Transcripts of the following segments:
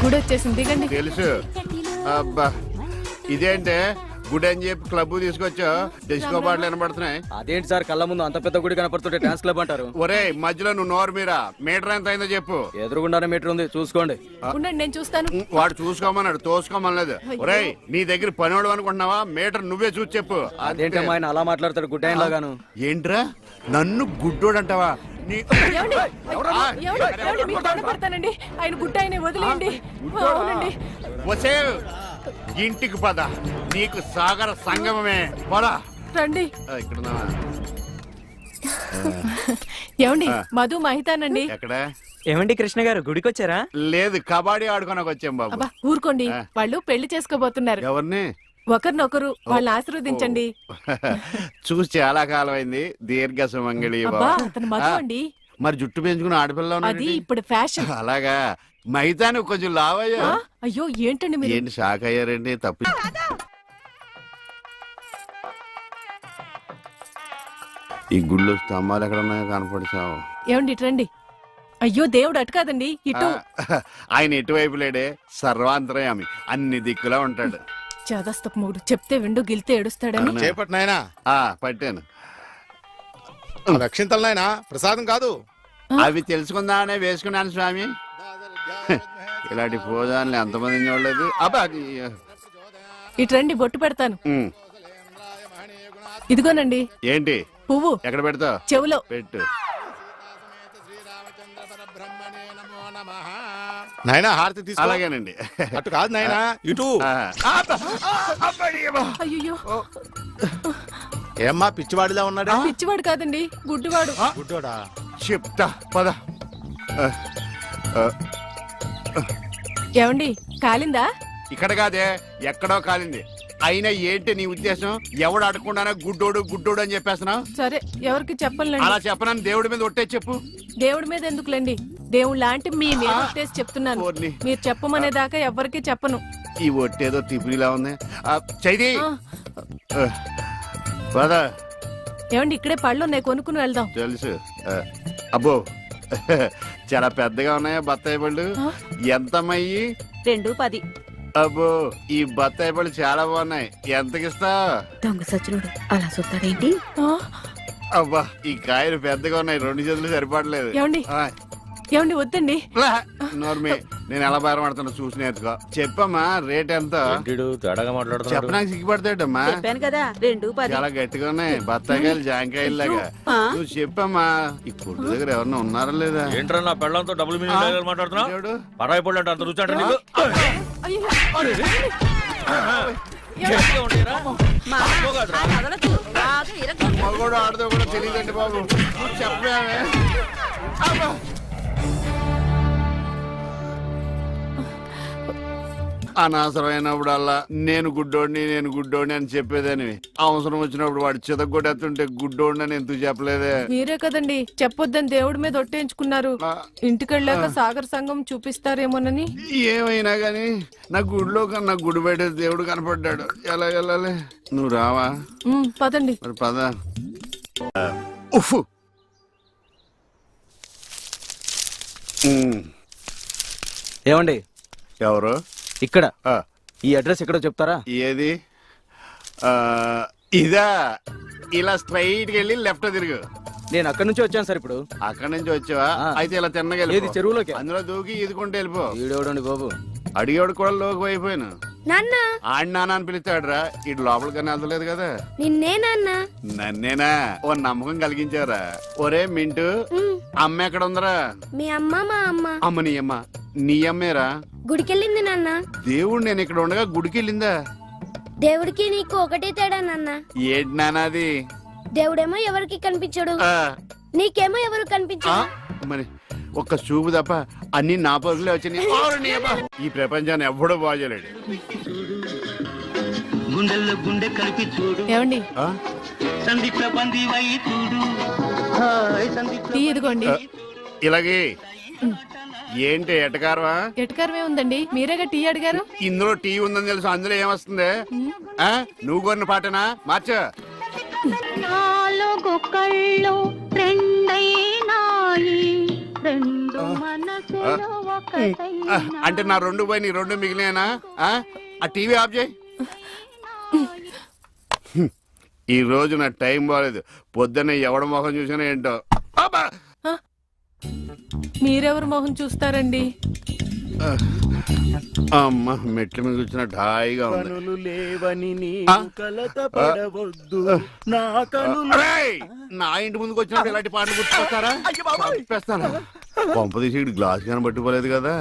గుడి వచ్చేసింది, దిగండి. తెలుసు. అబ్బా ఇదేంటే గుడి అని చెప్పి క్లబ్ తీసుకొచ్చా, డిస్కో పాటలు వినబడుతున్నాయి. అదేంటి సార్, కళ్ళ ముందు అంత పెద్ద గుడి కనపడుతుంటే డాన్స్ క్లబ్ అంటారు? ఒరే మధ్యలో నువ్వు నోరు మీరా, మీటర్ ఎంత అయిందో చెప్పు. ఎదురుగుండానే మీటర్ ఉంది, చూసుకోండి. ఉండండి, నేను చూస్తాను. వాడు చూసుకోమన్నాడు, తోసుకోమనలేదు. ఒరే నీ దగ్గర పనివాడు అనుకుంటున్నావా? మీటర్ నువ్వే చూసి చెప్పు. అదేంటి ఆయన అలా మాట్లాడతాడు గుడ్ ఆయన లాగాను? ఏంట్రా నన్ను గుడ్డోడు అంటావా? పెడతానండి, ఆయన గుట్ట ఆయన వదిలేయండి. అవునండి. వసే ఇంటికి పద, నీకు సాగర సంగమమే. పదా రండి. ఇక్కడ ఏమండి, మధు మహితానండి. ఎక్కడ? ఏమండి కృష్ణ గారు, గుడికి వచ్చారా? లేదు, కబడ్డీ ఆడుకోనకు వచ్చాం బాబు. అబ్బా ఊరుకోండి, వాళ్ళు పెళ్లి చేసుకోబోతున్నారు. ఎవరిని? ఒకరినొకరు, వాళ్ళని ఆశీర్వదించండి. చూసి చాలా కాలం అయింది. దీర్ఘ సుమంగళి. అతను మధు అండి. మరి జుట్టు పెంచుకుని ఆడపిల్ల అది ఇప్పుడు ఫ్యాషన్. అలాగా? మైతాను కొంచెం లావయ్యా. అయ్యో ఏంటండి మీరు? ఏంటి షాక్ అయ్యారండి? తప్పు. ఈ గుళ్ళు స్తంభాలు ఎక్కడ ఉన్నాయో కనపడిచావు. ఏమండి ఇటు రండి. అయ్యో దేవుడు అటు కాదండి, ఇటు. ఆయన ఎటువైపు లేడే, సర్వాంతరయామి, అన్ని దిక్కులా ఉంటాడు. చేదస్తపు మూడు, చెప్తే విండు గిల్తే ఏడుస్తాడని. చేపట్టు నాయనా. పట్టాను. రక్షింతలు నాయనా, ప్రసాదం కాదు. అవి తెలుసుకుందామనే వేసుకున్నాను స్వామి. ఇలాంటి పోదాన్ని ఎంతమంది చూడలేదు. అబ్బా ఇటు రండి, బొట్టు పెడతాను. ఇదిగోనండి. ఏంటి? పువ్వు. ఎక్కడ పెడతావు? చెవులో పెట్టు. నాయనా హారతి తీసుకో. అలాగేనండి. అటు కాదు నాయనా, ఇటు. అయ్యో, ఏమ్మా పిచ్చివాడిలా ఉన్నాడా? పిచ్చివాడు కాదండి, గుడ్డివాడు. గుడ్డోడా? చెప్తా పద. ఏమండి, కాలిందా? ఇక్కడ కాదే, ఎక్కడో కాలింది. అయినా ఏంటి నీ ఉద్దేశం? ఎవడు అడగకుండానే గుడ్డోడు గుడ్డోడు అని చెప్పేస్తున్నావు? సరే, ఎవరికి చెప్పలేండి. అలా చెప్పనని దేవుడి మీద ఒట్టే చెప్పు. దేవుడి మీద ఎందుకులేండి, దేవుడు లాంటి మీ మీద ఒట్టేసి చెప్తున్నాను. మీరు చెప్పమనే దాకా ఎవరికి చెప్పను. ఈ ఒట్టేదో తిప్పిలా ఉంది. చైది పద. ఏమండి, ఇక్కడే పళ్ళు ఉన్నాయి, కొనుక్కుని వెళ్దాం. తెలుసు. అబ్బో చాలా పెద్దగా ఉన్నాయా బత్తాయి పళ్ళు? ఎంతమయ్యి? 2.10. అబ్బో ఈ బత్తాయి పళ్ళు చాలా బాగున్నాయి. ఎంతకిస్తా? దొంగ సచ్చినోడు అలా చూస్తాడేంటి? అబ్బా ఈ కాయలు పెద్దగా ఉన్నాయి, 2 చేతులు సరిపడలేదు. ఏమండి, ఏమండి వద్దండి. నోర్మే, నేను ఎలా బేరమాడుతున్నా చూసి నేర్చుకో. చెప్పమ్మా రేట్ ఎంత? చెప్పడానికి సిగ్గుపడతాడమ్మా. చెప్పాను కదా 2.10. చాలా గట్టిగా ఉన్నాయి బత్తాయికాయలు, జాంకాయలు లాగా. నువ్వు చెప్పమ్మా. ఈ కొట్టు దగ్గర ఎవరన్నా ఉన్నారా లేదా? ఏంట్రా నా పెళ్ళంతో డబుల్ మీనింగ్ మాట్లాడుతున్నావు? పరాయి పళ్ళు అంటే అంత రుచి అంటే నీకు? మగోడు ఆడదో కూడా తెలియదండి బాబు. చెప్పామే. అనవసరమైనప్పుడల్లా నేను గుడ్డోడిని అని చెప్పేదని, అవసరం వచ్చినప్పుడు వాడు చితగొట్టేస్తుంటే గుడ్డోడిని అని ఎందుకు చెప్పలేదే? మీరే కదండి చెప్పొద్దని దేవుడి మీద ఒట్టేయించుకున్నారు. ఇంటికెళ్ళాక సాగర్ సంఘం చూపిస్తారేమోనని. ఏమైనా గాని నా గుడిలో కన్నా గుడి బయట దేవుడు కనపడ్డాడు. ఎలా వెళ్ళాలి? నువ్వు రావా? పదండి. మరి పద. ఉఫ్. ఏమండి? ఎవరు? ఇక్కడ ఈ అడ్రస్ ఎక్కడో చెప్తారా? ఏది? ఇదా? ఇలా స్ట్రైట్ వెళ్ళి లెఫ్ట్ తిరుగు. నేను అక్కడి నుంచి వచ్చాను సార్. ఇప్పుడు అక్కడి నుంచి వచ్చావా? అయితే ఇలా తిన్నగా చెరువులోకి అందులో దూకి ఈదుకుంటే వెళ్ళిపో. ఈడేవడండి బాబు, అడిగేవాడు కూడా లోకి అయిపోయాను. ఆడి నాన్న అని పిలుస్తాడురా. ఇటు లోపలికన్నా వెళ్తలేదు కదా. నిన్నే నాన్న. నన్నేనా? ఓ నమ్మకం కలిగించారా? ఒరే మింటూ, అమ్మ ఎక్కడ ఉందరా? మీ అమ్మ మా అమ్మ. అమ్మ నీ అమ్మ? నీ అమ్మేరా? గుడికెళ్ళింది నాన్న. దేవుడు నేను ఇక్కడ ఉండగా గుడికి వెళ్ళిందా? దేవుడికి నీకు ఒకటే తేడా నాన్న. ఏంటి నాన్నది? దేవుడేమో ఎవరికి కనిపించడు, నీకేమో ఎవరు కనిపించడు. మరి ఒక్క చూపు తప్ప అన్ని నా పరుగులే వచ్చినాయి. ఈ ప్రపంచాన్ని ఎవ్వడూ బాగోలేడు. ఏమండి, టీ ఇదిగోండి. ఇలాగే ఏంటి ఎటకారమా? ఎటకారమే ఉందండి, మీరేగా టీ అడిగారు. ఇందులో టీ ఉందని తెలుసు, అందులో ఏమొస్తుంది? నువ్వు కొన్న పాటనా? మార్చ. నాలుగు కళ్ళు రెండైనాయి, రెండు అంటే నా 2 పోయి నీ 2 మిగిలినా? ఆ టీవీ ఆఫ్ చేయి. ఈ రోజు నా టైం బాగాలేదు. పొద్దున్నే ఎవడ మొహం చూసినా ఏంటో. అబ్బా! మీరెవరు మొహం చూస్తారండి? అమ్మ మెట్ల మీద కూర్చున్నట్టు హాయిగా ఉంది. అరేయ్! నా ఇంటి ముందుకు వచ్చినప్పుడు ఇలాంటి పాటలు గుర్తుకొస్తారా? చంపేస్తాను. పంప తీసి ఇటు గ్లాస్ కానీ పట్టుకోలేదు కదా.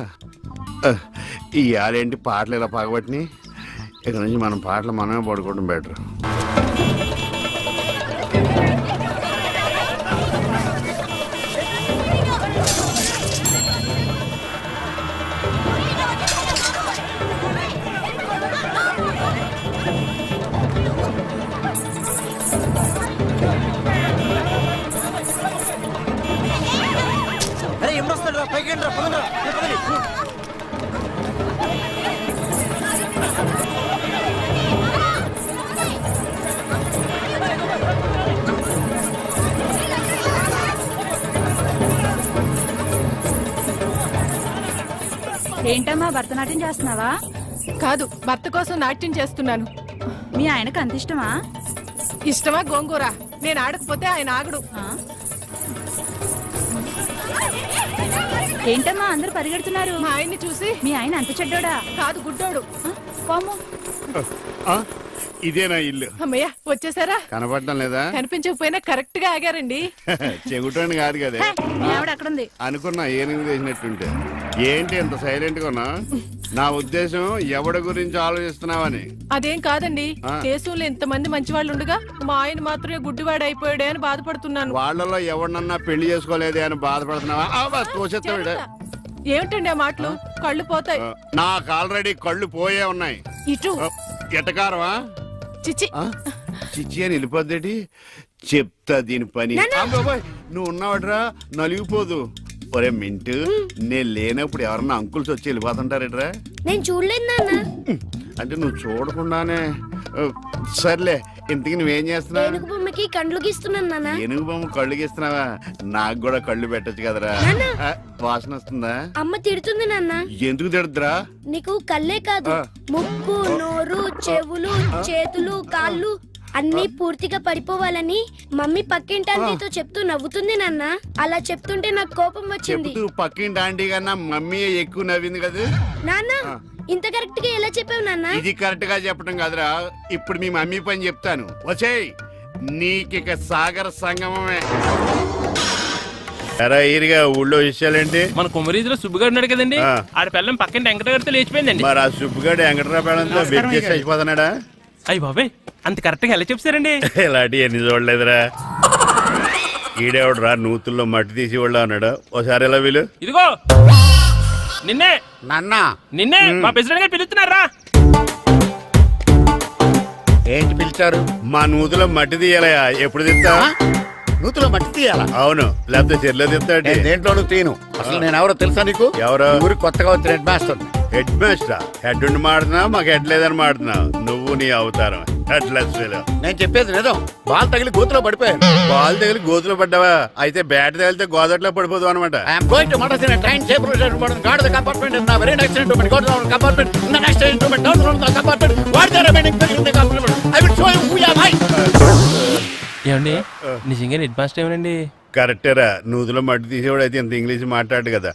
ఈ ఆలేంటి పాటలు ఇలా పగబట్టినాయి. ఇక నుంచి మనం పాటలు మనమే పడుకోవడం బెటర్. ఏంటమ్మా భరతనాట్యం చేస్తున్నావా? కాదు, భర్త కోసం నాట్యం చేస్తున్నాను. మీ ఆయనకు అంత ఇష్టమా? ఇష్టమా గోంగూర? నేను ఆడకపోతే ఆయన ఆగడు. ఏంటమ్మా అందరూ పరిగెడుతున్నారు? మా ఆయన్ని చూసి. మీ ఆయన అంత చెడ్డోడా? కాదు, గుడ్డోడు. పాము. ఇదేనా ఇల్లు? అమ్మయ్య, వచ్చేసారా? కనపడటం లేదా? కనిపించకపోయినా కరెక్ట్ గా ఆగారండి. చెగుటోని కాదు కదా. మీ ఆవిడ అక్కడుంది. అనుకున్నా ఏనుగు చేసినట్టుంటే. ఏంటి ఎంత సైలెంట్ గా ఉన్నా? నా ఉద్దేశం ఎవడి గురించి ఆలోచిస్తున్నావని. అదేం కాదండి, దేశంలో ఇంతమంది మంచి వాళ్ళు ఉండగా మా ఆయన మాత్రమే గుడ్డివాడు అయిపోయాడే అని బాధపడుతున్నాను. వాళ్ళలో ఎవరినన్నా పెళ్లి చేసుకోలేదే అని బాధపడుతున్నావా? తోసేస్తాడు. ఏమిటండి ఆ మాటలు? కళ్ళు పోతాయి. నాకు ఆల్రెడీ కళ్ళు పోయే ఉన్నాయి. ఇటు ఎటకారమా? చిచ్చి. చిచ్చి అని వెళ్ళిపోద్దేటి? చెప్తా దీని పని. నువ్వు ఉన్నావట్రా, నలిగిపోదు. ఒరే మింటు, నేను లేనప్పుడు ఎవరన్నా అంకుల్స్ వచ్చి వెళ్ళిపోతుంటారేట్రా? నేను చూడలేదు నాన్న. అంటే నువ్వు చూడకుండానే. సర్లే, ఇంతకి నువ్వేం చేస్తున్నావు? ఏనుగు బొమ్మకి కండ్లు గీస్తున్నాను నాన్న. ఏనుగు బొమ్మ కళ్ళు గీస్తున్నావా? నాకు కూడా కళ్ళు పెట్టచ్చు కదరా. వాసన వస్తుందా? అమ్మ తిడుతుంది నాన్న. ఎందుకు తిడద్దురా? నీకు కళ్ళే కాదు, ముక్కు, నోరు, చెవులు, చేతులు, కాళ్ళు అన్ని పూర్తిగా పడిపోవాలని మమ్మీ పక్కింటి ఆంటీతో చెప్తూ నవ్వుతుంది నాన్న. అలా చెప్తుంటే నాకు కోపం వచ్చింది. చెప్తూ పక్కింటి ఆంటీ కన్నా మమ్మీ ఎక్కువ నవ్వింది కదా నాన్న. ఇంత కరెక్ట్ గా ఎలా చెప్పావు నాన్న? ఇది కరెక్ట్ గా చెప్పడం కాదురా, ఇప్పుడు మీ మమ్మీ పని చెప్తాను. వచ్చేయ్, నీకిక సాగర సంగమమే. ఎరా ఈరిగా ఊళ్ళో విషయాలేంటి? మన కుమరీజులో సుబ్బుగాడు ఉన్నాడు కదండి, ఆడ పిల్లం పక్కన వెంకటగారితో లేచిపోయిందండి. మరి ఆ సుబ్బుగాడు వెంకటరావు పిల్లంతో బెట్ చేసి అయిపోతున్నాడా? అయ్యి బాబాయ్, అంత కరెక్ట్ గా ఎలా చెప్తారండి? ఇలాంటి ఎన్ని చూడలేదురా. ఈడేవడరా నూతుల్లో మట్టి తీసి వాళ్ళు అన్నాడు. ఓసారి ఎలా వీలు? ఇదిగో నిన్నే నిన్నే మా ప్రెసిడెంట్ గారు పిలుస్తున్నారా? ఏంటి పిలిచారు? మా నూతులో మట్టి తీయాలయా. ఎప్పుడు తీస్తా? నూతులో మట్టి తీయాలా? అవును, లేకపోతే చెర్లో తీస్తాడు. దేంట్లోనూ తీను. అసలు నేను ఎవరో తెలుసా నీకు? ఎవరో? ఊరికి కొత్తగా వచ్చిన head master. Head master? Head ఉండి మాడుతున్నావు, మాకు హెడ్ లేదని మాడుతున్నావు. నువ్వు నీ అవతారం హెడ్లెస్. నేను చెప్పేది నిజం. బాల్ తగిలి గోతులో పడిపోయాను. బాల్ తగిలి గోతులో పడ్డావా? అయితే బ్యాట్ తగిలితే గోదట్లో పడిపోదు అనమాట. ఏమండి, నిజంగా హెడ్ మాస్టర్ ఏమనండి? కరెక్టరా, నూతులో మట్టి తీసేవాడు అయితే ఇంత ఇంగ్లీష్ మాట్లాడు కదా.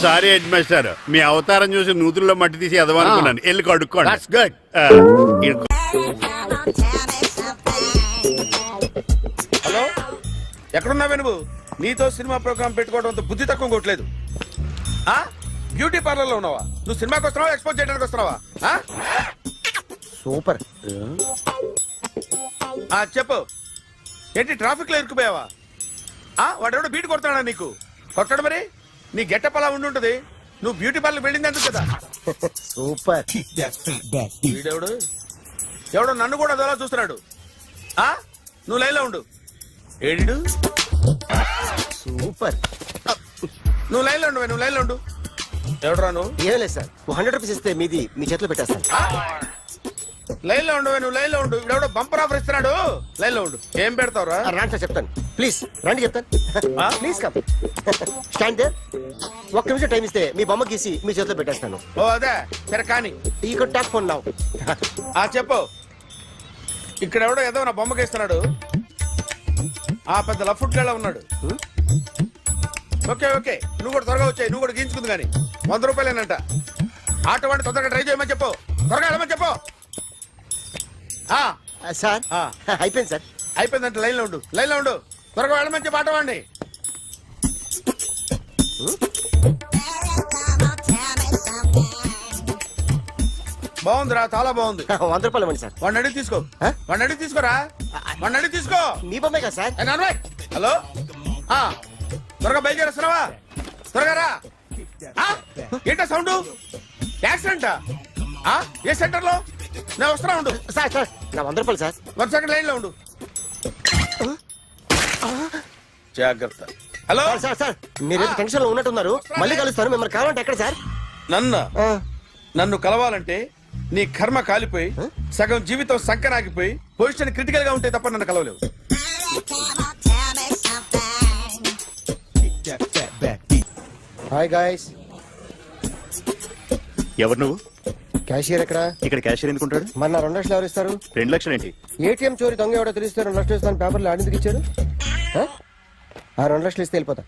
సారీ హెడ్ మాస్టర్, మీ అవతారం చూసి నూతుల్లో మట్టి తీసి ఎదవనుకున్నాను. వెళ్ళి కడుక్కోండి. హలో, ఎక్కడున్నావే నువ్వు? నీతో సినిమా ప్రోగ్రామ్ పెట్టుకోవడంతో బుద్ధి తక్కువ కొట్టలేదు. బ్యూటీ పార్లర్ లో ఉన్నావా? నువ్వు సినిమాకి వస్తున్నావా, ఎక్స్పోజ్ చేయడానికి వస్తున్నావా? సూపర్. చెప్పు, ఏంటి ట్రాఫిక్ లో ఇరుక్కుపోయావా? వాడెవడో బీట్ కొడతాడా నీకు? కొట్టాడు మరి. నీ గెట్టప్ అలా ఉండుంటది. నువ్వు బ్యూటీ పార్లర్ వెళ్ళింది ఎందుకు కదా? సూపర్. వీడెవడు? ఎవడో నన్ను కూడా అదోలా చూస్తున్నాడు. నువ్వు లైన్ లో ఉండు. ఏడు సూపర్. నువ్వు లైన్ లో ఉండు. నువ్వు లైన్ లో ఉండు. ఎవడరా నువ్వు? ఏం లేదు సార్, 100 రూపీస్ ఇస్తే మీది మీ చేతిలో పెట్టేస్తాను. లైన్ లో ఉండు, నువ్వు లైన్ లో ఉండు. ఇవిడెవడో బంపర్ ఆఫర్ ఇస్తున్నాడు. లైన్ లో ఉండు. ఏం పెడతావురా? రాండి సార్ చెప్తాను ప్లీజ్ రండి చెప్తాను ప్లీజ్ కమ్ స్టాండ్ దేర్. ఒక్క నిమిషం టైం ఇస్తే మీ బొమ్మ గీసి మీ చేతిలో పెట్టేస్తాను. ఓ అదే సరే కానీ. ఈ కుడ్ టాక్ ఫోన్ నౌ. చెప్పు. ఇక్కడ ఎవడో ఏదో నా బొమ్మకి ఇస్తున్నాడు. ఆ పెద్ద లఫుట్ గళ్ళ ఉన్నాడు. ఓకే ఓకే, నువ్వు కూడా త్వరగా వచ్చాయి. నువ్వు కూడా గీంచుకుంది కానీ 100 రూపాయలేనంట. ఆటో వాడిని తొందరగా ట్రై చేయమని చెప్పు. త్వరగా వెళ్ళమని చెప్పు. సార్ అయిపోయింది సార్. అయిపోయిందంటే లైన్ లో ఉండు, లైన్ లో ఉండు. త్వరగా వెళ్ళమని చెప్పు ఆటో వాడిని. బాగుందిరా, చాలా బాగుంది. 100 రూపాయలు ఇవ్వండి సార్. వాడిని అడిగి తీసుకో. వాడిని అడిగి తీసుకోరా. వాడిని అడిగి తీసుకో. మీ బొమ్మే కదా సార్. ఏ నాన్నబాయ్, హలో. త్వరగా బయలుదేరేస్తున్నావా? త్వరగా రా. ఏంటా సౌండ్? యాక్సిడెంట్? ఏ సెంటర్ లో? నేను వస్తున్నా ఉండు. సార్ సార్ నా 100 రూపాయలు సార్. 1 సెకండ్ లైన్ లో ఉండు. జాగ్రత్త. హలో సార్ సార్ సార్ మీరేదో టెన్షన్ లో ఉన్నట్టున్నారు. మళ్ళీ కలుస్తాను. మిమ్మల్ని కావాలంటే ఎక్కడ సార్? నన్ను కలవాలంటే నీ కర్మ కాలిపోయి సగం జీవితం సంకనాగిపోయి పొజిషన్ క్రిటికల్ గా ఉంటే తప్ప నన్ను కలవలేవు. Hi guys. ఎవరు నువ్వు? క్యాషియర్ ఎక్కడ? ఇక్కడ క్యాషియర్ ఎందుకుంటాడు? మన 2 లక్షలు ఎవరు ఇస్తారు? 2 లక్షలు ఏంటి? ఏటీఎం చోరీ దొంగ ఎవడో తెలిస్తే 2 లక్షలు ఇస్తాను పేపర్లు ఆడిందుకు ఇచ్చారు. ఆ 2 లక్షలు ఇస్తే వెళ్ళిపోతా.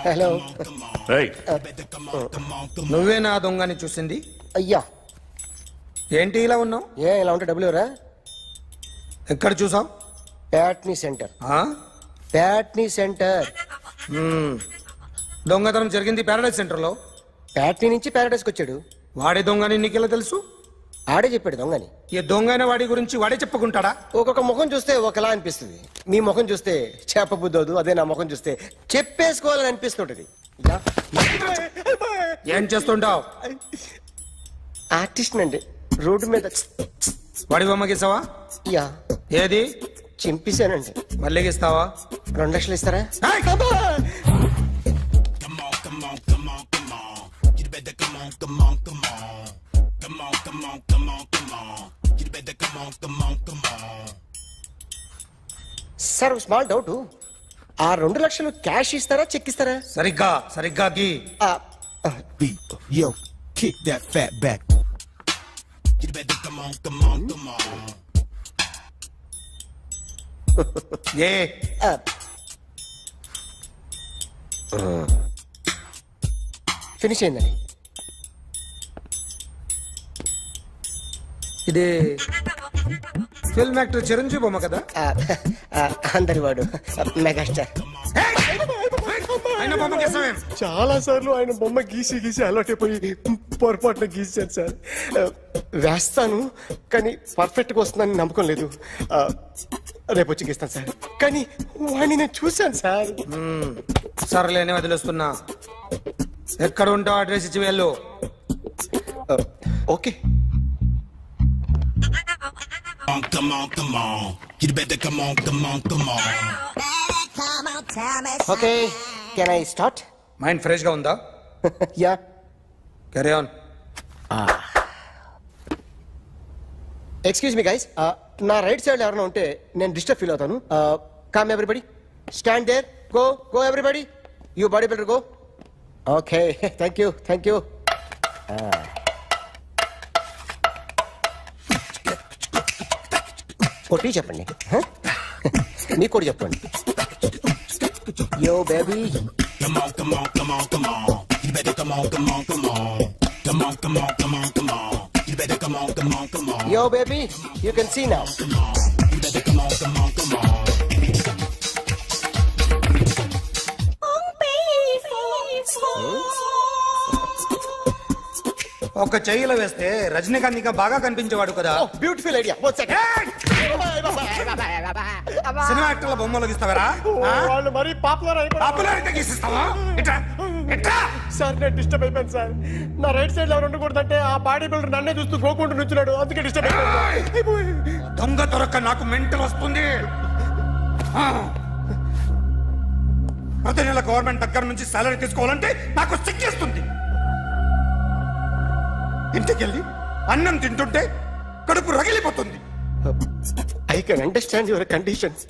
హలో. నువ్వే నా దొంగని చూసింది? అయ్యా ఏంటి ఇలా ఉన్నావు? ఇలా ఉంటే డబ్బులు ఎవరా? ఎక్కడ చూసావు? ప్యాట్నీ సెంటర్. ప్యాట్నీ సెంటర్. దొంగతనం జరిగింది ప్యారడైజ్ సెంటర్ లో. ప్యాట్నీ నుంచి ప్యారడైస్కి వచ్చాడు. వాడే దొంగని నీకెలా తెలుసు? ఆడే చెప్పాడు దొంగని. ఈ దొంగైన వాడి గురించి వాడే చెప్పుకుంటాడా? ఒక్కొక్క ముఖం చూస్తే ఒకలా అనిపిస్తుంది. మీ ముఖం చూస్తే చేపబుద్దోదు. అదే నా ముఖం చూస్తే చెప్పేసుకోవాలని అనిపిస్తుంటది. ఏం చేస్తుంటావు? ఆర్టిస్ట్ అండి. రోడ్డు మీద వాడి బొమ్మ గీసావా? యా. ఏది? చింపేశానండి. మళ్ళీ గీస్తావా? 2 లక్షలు ఇస్తారా? Sir small doubt. ఆ 2 లక్షలు క్యాష్ ఇస్తారా చెక్ ఇస్తారా? సరిగ్గా గీ. Yo, kick that fat back. A finish అయిందండి. ఇది ఫిల్మ్ యాక్టర్ చిరంజీవి బొమ్మ కదా? అందరి వాడు మెగాస్టార్. ఆయన బొమ్మ గీసావేం? చాలా సార్లు ఆయన బొమ్మ గీసి గీసి అలవాటైపోయి పొరపాటున గీసాను సార్. వేస్తాను కానీ పర్ఫెక్ట్గా వస్తుందని నమ్మకం లేదు. రేపు వచ్చి గీస్తాను సార్. కానీ వాడిని నేను చూశాను సార్. సర్లేని వదిలేస్తున్నా. ఎక్కడ ఉంటావు అడ్రస్ ఇచ్చి వెళ్ళు. Okay. Okay can I start? Mind fresh గా ఉందా? Yeah. Carry on. Excuse me guys. నా రైట్ సైడ్ ఎవరైనా ఉంటే నేను డిస్టర్బ్ ఫీల్ అవుతాను. Come everybody, stand there. Go everybody. You body builder go. Okay thank you. కొట్టి చెప్పండి. నీకు కూడా చెప్పండి. Yo baby. Yo, baby, you can see now. ఒక చెయ్యిలో వేస్తే రజనీకాంత్ ఇంకా బాగా కనిపించేవాడు కదా. Oh, beautiful idea. One second. Cinema యాక్టర్ల బొమ్మలు గీస్తావరా? వాళ్ళు మరీ పాపులర్ పాపులర్ అయితే గీసిస్తావా? సార్ నేను డిస్టర్బ్ అయిపోయాను సార్. నా రైట్ సైడ్ ఎవరు ఉండకూడదంటే ఆ బాడీ బిల్డర్ నన్నే చూస్తూ గోకుంటూ నుంచున్నాడు. అందుకే డిస్టర్బ్ అయిపోయాను. దొంగ దొరక్క నాకు మెంటల్ వస్తుంది. ప్రతి నెల గవర్నమెంట్ దగ్గర నుంచి సాలరీ తీసుకోవాలంటే నాకు సిగ్గేస్తుంది. ఇంటికెళ్ళి అన్నం తింటుంటే కడుపు రగిలిపోతుంది. I can understand your conditions,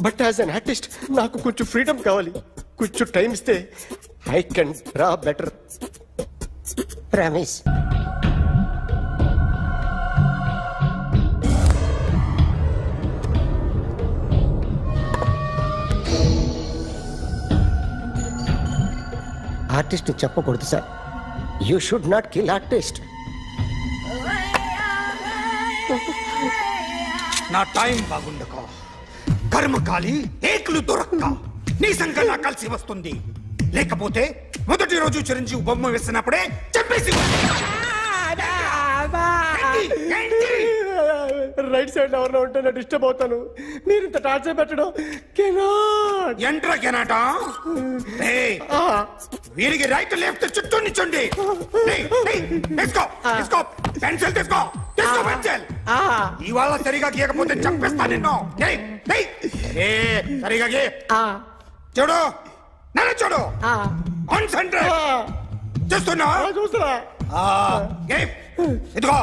but as an artist నాకు కొంచెం ఫ్రీడమ్ కావాలి. కొంచెం టైం ఇస్తే I can draw better. Promise. Artist చెప్పకూడదు sir. You should not kill artist. నా టైం బాగుండక కర్మకాలి ఏకులు దొరక్క నీ సంఖ్య నా కలిసి వస్తుంది. లేకపోతే మొదటి రోజు చిరంజీవి బొమ్మ వేసినప్పుడే చెప్పేసి రైట్ సైడ్ ఎవరిలో ఉంటే నేను డిస్టర్బ్ అవుతాను. మీరు ఇంత టార్చర్ పెట్టడం కెనాట్. ఎంట్రా కెనాట. వీరికి రైట్ లెఫ్ట్ చుట్టూ నిచ్చండి. తీసుకో తీసుకో పెన్సిల్ తీసుకో తీసుకో పెన్సిల్. ఇవాళ సరిగా గీయకపోతే చంపేస్తా నిన్ను. సరిగా గీ. చూడు నన్ను చూడు. కాన్సంట్రేట్ చూస్తున్నా చూస్తున్నా. ఇదిగో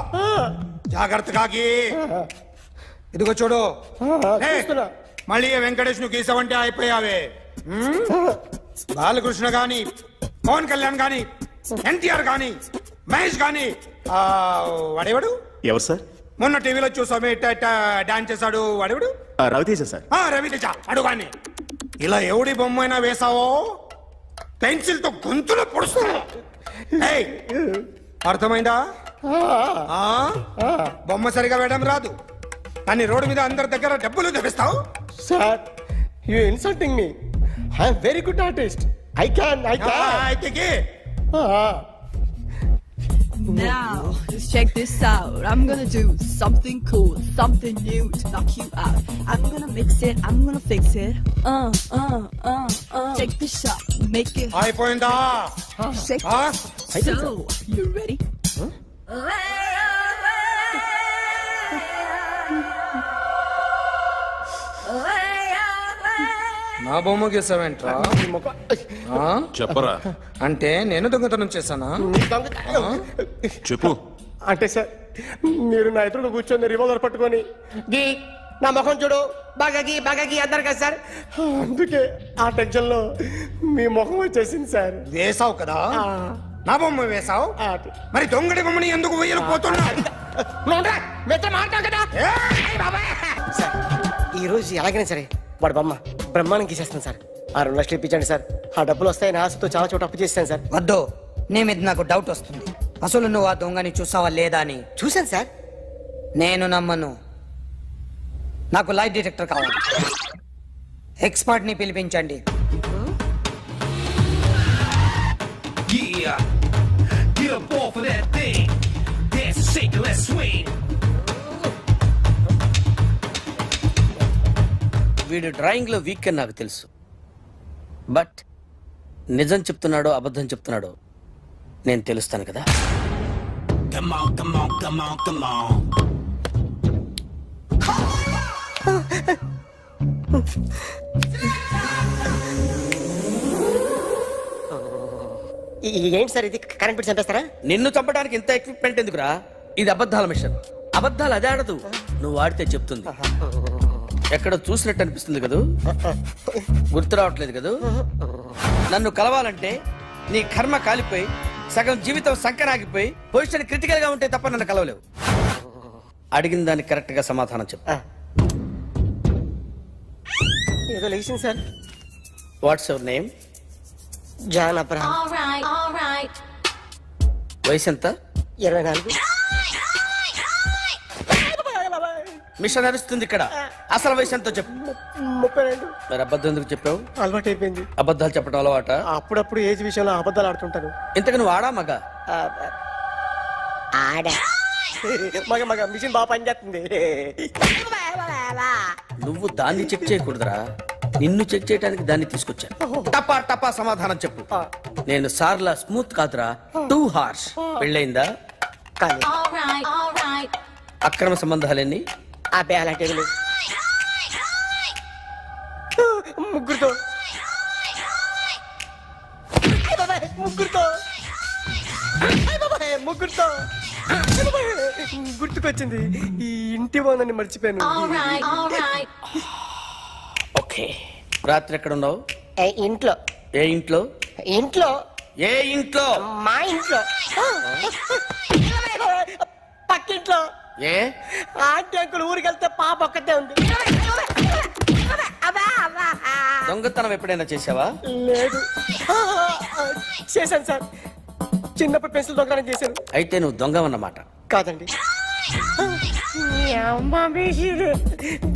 జాగ్రత్తగా గీ. ఇదిగో చూడు. మళ్ళీ వెంకటేష్ ను గీసావంటే అయిపోయావే. బాలకృష్ణ గాని పవన్ కళ్యాణ్ గాని ఎన్టీఆర్ గాని మహేష్ గాని వాడేవాడు ఎవరు సార్? మొన్న టీవీలో చూసామే డాన్స్ చేశాడు వాడేవాడు? రవితేజ సార్. రవితేజ అడుగాని. ఇలా ఎవడి బొమ్మ అయినా వేసావో పెన్సిల్ తో గొంతులో పొడుస్తా. అర్థమైందా? బొమ్మ సరిగా వేయడం రాదు కానీ రోడ్డు మీద అందరి దగ్గర డబ్బులు తెప్పిస్తావు. Sir you insulting me. I'm very good artist. I can అయితే Now, just check this out. I'm gonna do something cool, something new to knock you out. I'm gonna mix it, I'm gonna fix it. Take the shot, make it అయిపోయిందా? shake. So, you ready? నా బొమ్మ గీసావేంట్రా? చెప్పరా. అంటే నేను దొంగతనం చేశానా? చెప్పు. అంటే సార్ మీరు నా ఎదురుగా కూర్చొని రివాల్వర్ పట్టుకొని గీ నా ముఖం చూడు బాగా గీ అన్నారు కదా సార్. అందుకే ఆ టెన్షన్ లో మీ ముఖం వచ్చేసింది సార్. వేసావు కదా, నా బొమ్మ వేసావు. మరి దొంగడి బొమ్మని ఎందుకు వేయలు పోతున్నా? సార్ ఈ రోజు ఎలాగైనా సరే వాడు బొమ్మ బ్రహ్మాండం గీసేస్తాను సార్. 6 లక్షలు ఇప్పించండి సార్. ఆ డబ్బులు వస్తాయని ఆశతో చాలా చోట అప్పు చేస్తాను సార్. వద్దు, నీ మీద నాకు డౌట్ వస్తుంది. అసలు నువ్వు ఆ దొంగని చూసావా లేదా అని. చూశాను సార్. నేను నమ్మను. నాకు లైట్ డిటెక్టర్ కావాలి. ఎక్స్పర్ట్ ని పిలిపించండి. వీడు డ్రాయింగ్ లో వీక్ అని నాకు తెలుసు, బట్ నిజం చెప్తున్నాడో అబద్ధం చెప్తున్నాడో నేను తెలుస్తాను కదా. ఏంటి సార్ ఇది? కరెంట్ బిల్ చంపేస్తారా? నిన్ను చంపడానికి ఇంత ఎక్విప్మెంట్ ఎందుకురా? ఇది అబద్ధాల మిషన్. అబద్ధాలు అదే ఆడదు, నువ్వు ఆడితే చెప్తుంది. ఎక్కడ చూసినట్టు అనిపిస్తుంది కదూ, గుర్తు రావట్లేదు కదూ. నన్ను కలవాలంటే నీ కర్మ కాలిపోయి సగం జీవితం సంకరాగిపోయి పొజిషన్ క్రిటికల్ గా ఉంటే తప్ప నన్ను కలవలేవు. అడిగిన దానికి కరెక్ట్ గా సమాధానం చెప్పు. ఏదో లేచింది sir. What's your name? John Abraham. వయసు ఎంత? 24. మిషన్ నడుస్తుంది ఇక్కడ. అసలు వయసు ఎంతో చెప్పు. 32. మరి అబద్ధం ఎందుకు చెప్పావు? అలవాటు అయిపోయింది. అబద్ధాలు చెప్పడం అలవాట? అప్పుడప్పుడు ఏజ్ విషయంలో అబద్ధాలు ఆడుతుంటాను. ఇంతకు నువ్వు ఆడా మగ? ఆడా. మగ మిషన్ బాగా పనిచేస్తుంది. నువ్వు దాన్ని చెక్ చేయకూడదురా, నిన్ను చెక్ చేయడానికి దాన్ని తీసుకొచ్చాను. టపా టపా సమాధానం చెప్పు. నేను సార్లా స్మూత్ కాదురా, టూ హార్ష్. పెళ్ళయిందా? కానీ అక్రమ సంబంధాలన్నీ? అబ్బే అలాంటి ముగ్గురుతో ముగ్గురుతో అయ్ బాబాయ్, ముగ్గురుతో అయ్ బాబాయ్, గుర్తుకొచ్చింది. ఈ ఇంటి బాగుందని మర్చిపోయాను. ఓకే, రాత్రి ఎక్కడ ఉన్నావు? ఇంట్లో. ఏ ఇంట్లో? ఇంట్లో. ఏ ఇంట్లో? మా ఇంట్లో. పక్కింట్లో. ఏ ఆంటీ అంకుల్ ఊరికి వెళ్తే పాప ఒక్కతే ఉంది. దొంగతనం ఎప్పుడైనా చేసావా? లేదు. చేశాను సార్, చిన్నప్పుడు పెన్సిల్ దొంగతనం చేశాను. అయితే నువ్వు దొంగవన్నమాట. కాదండి,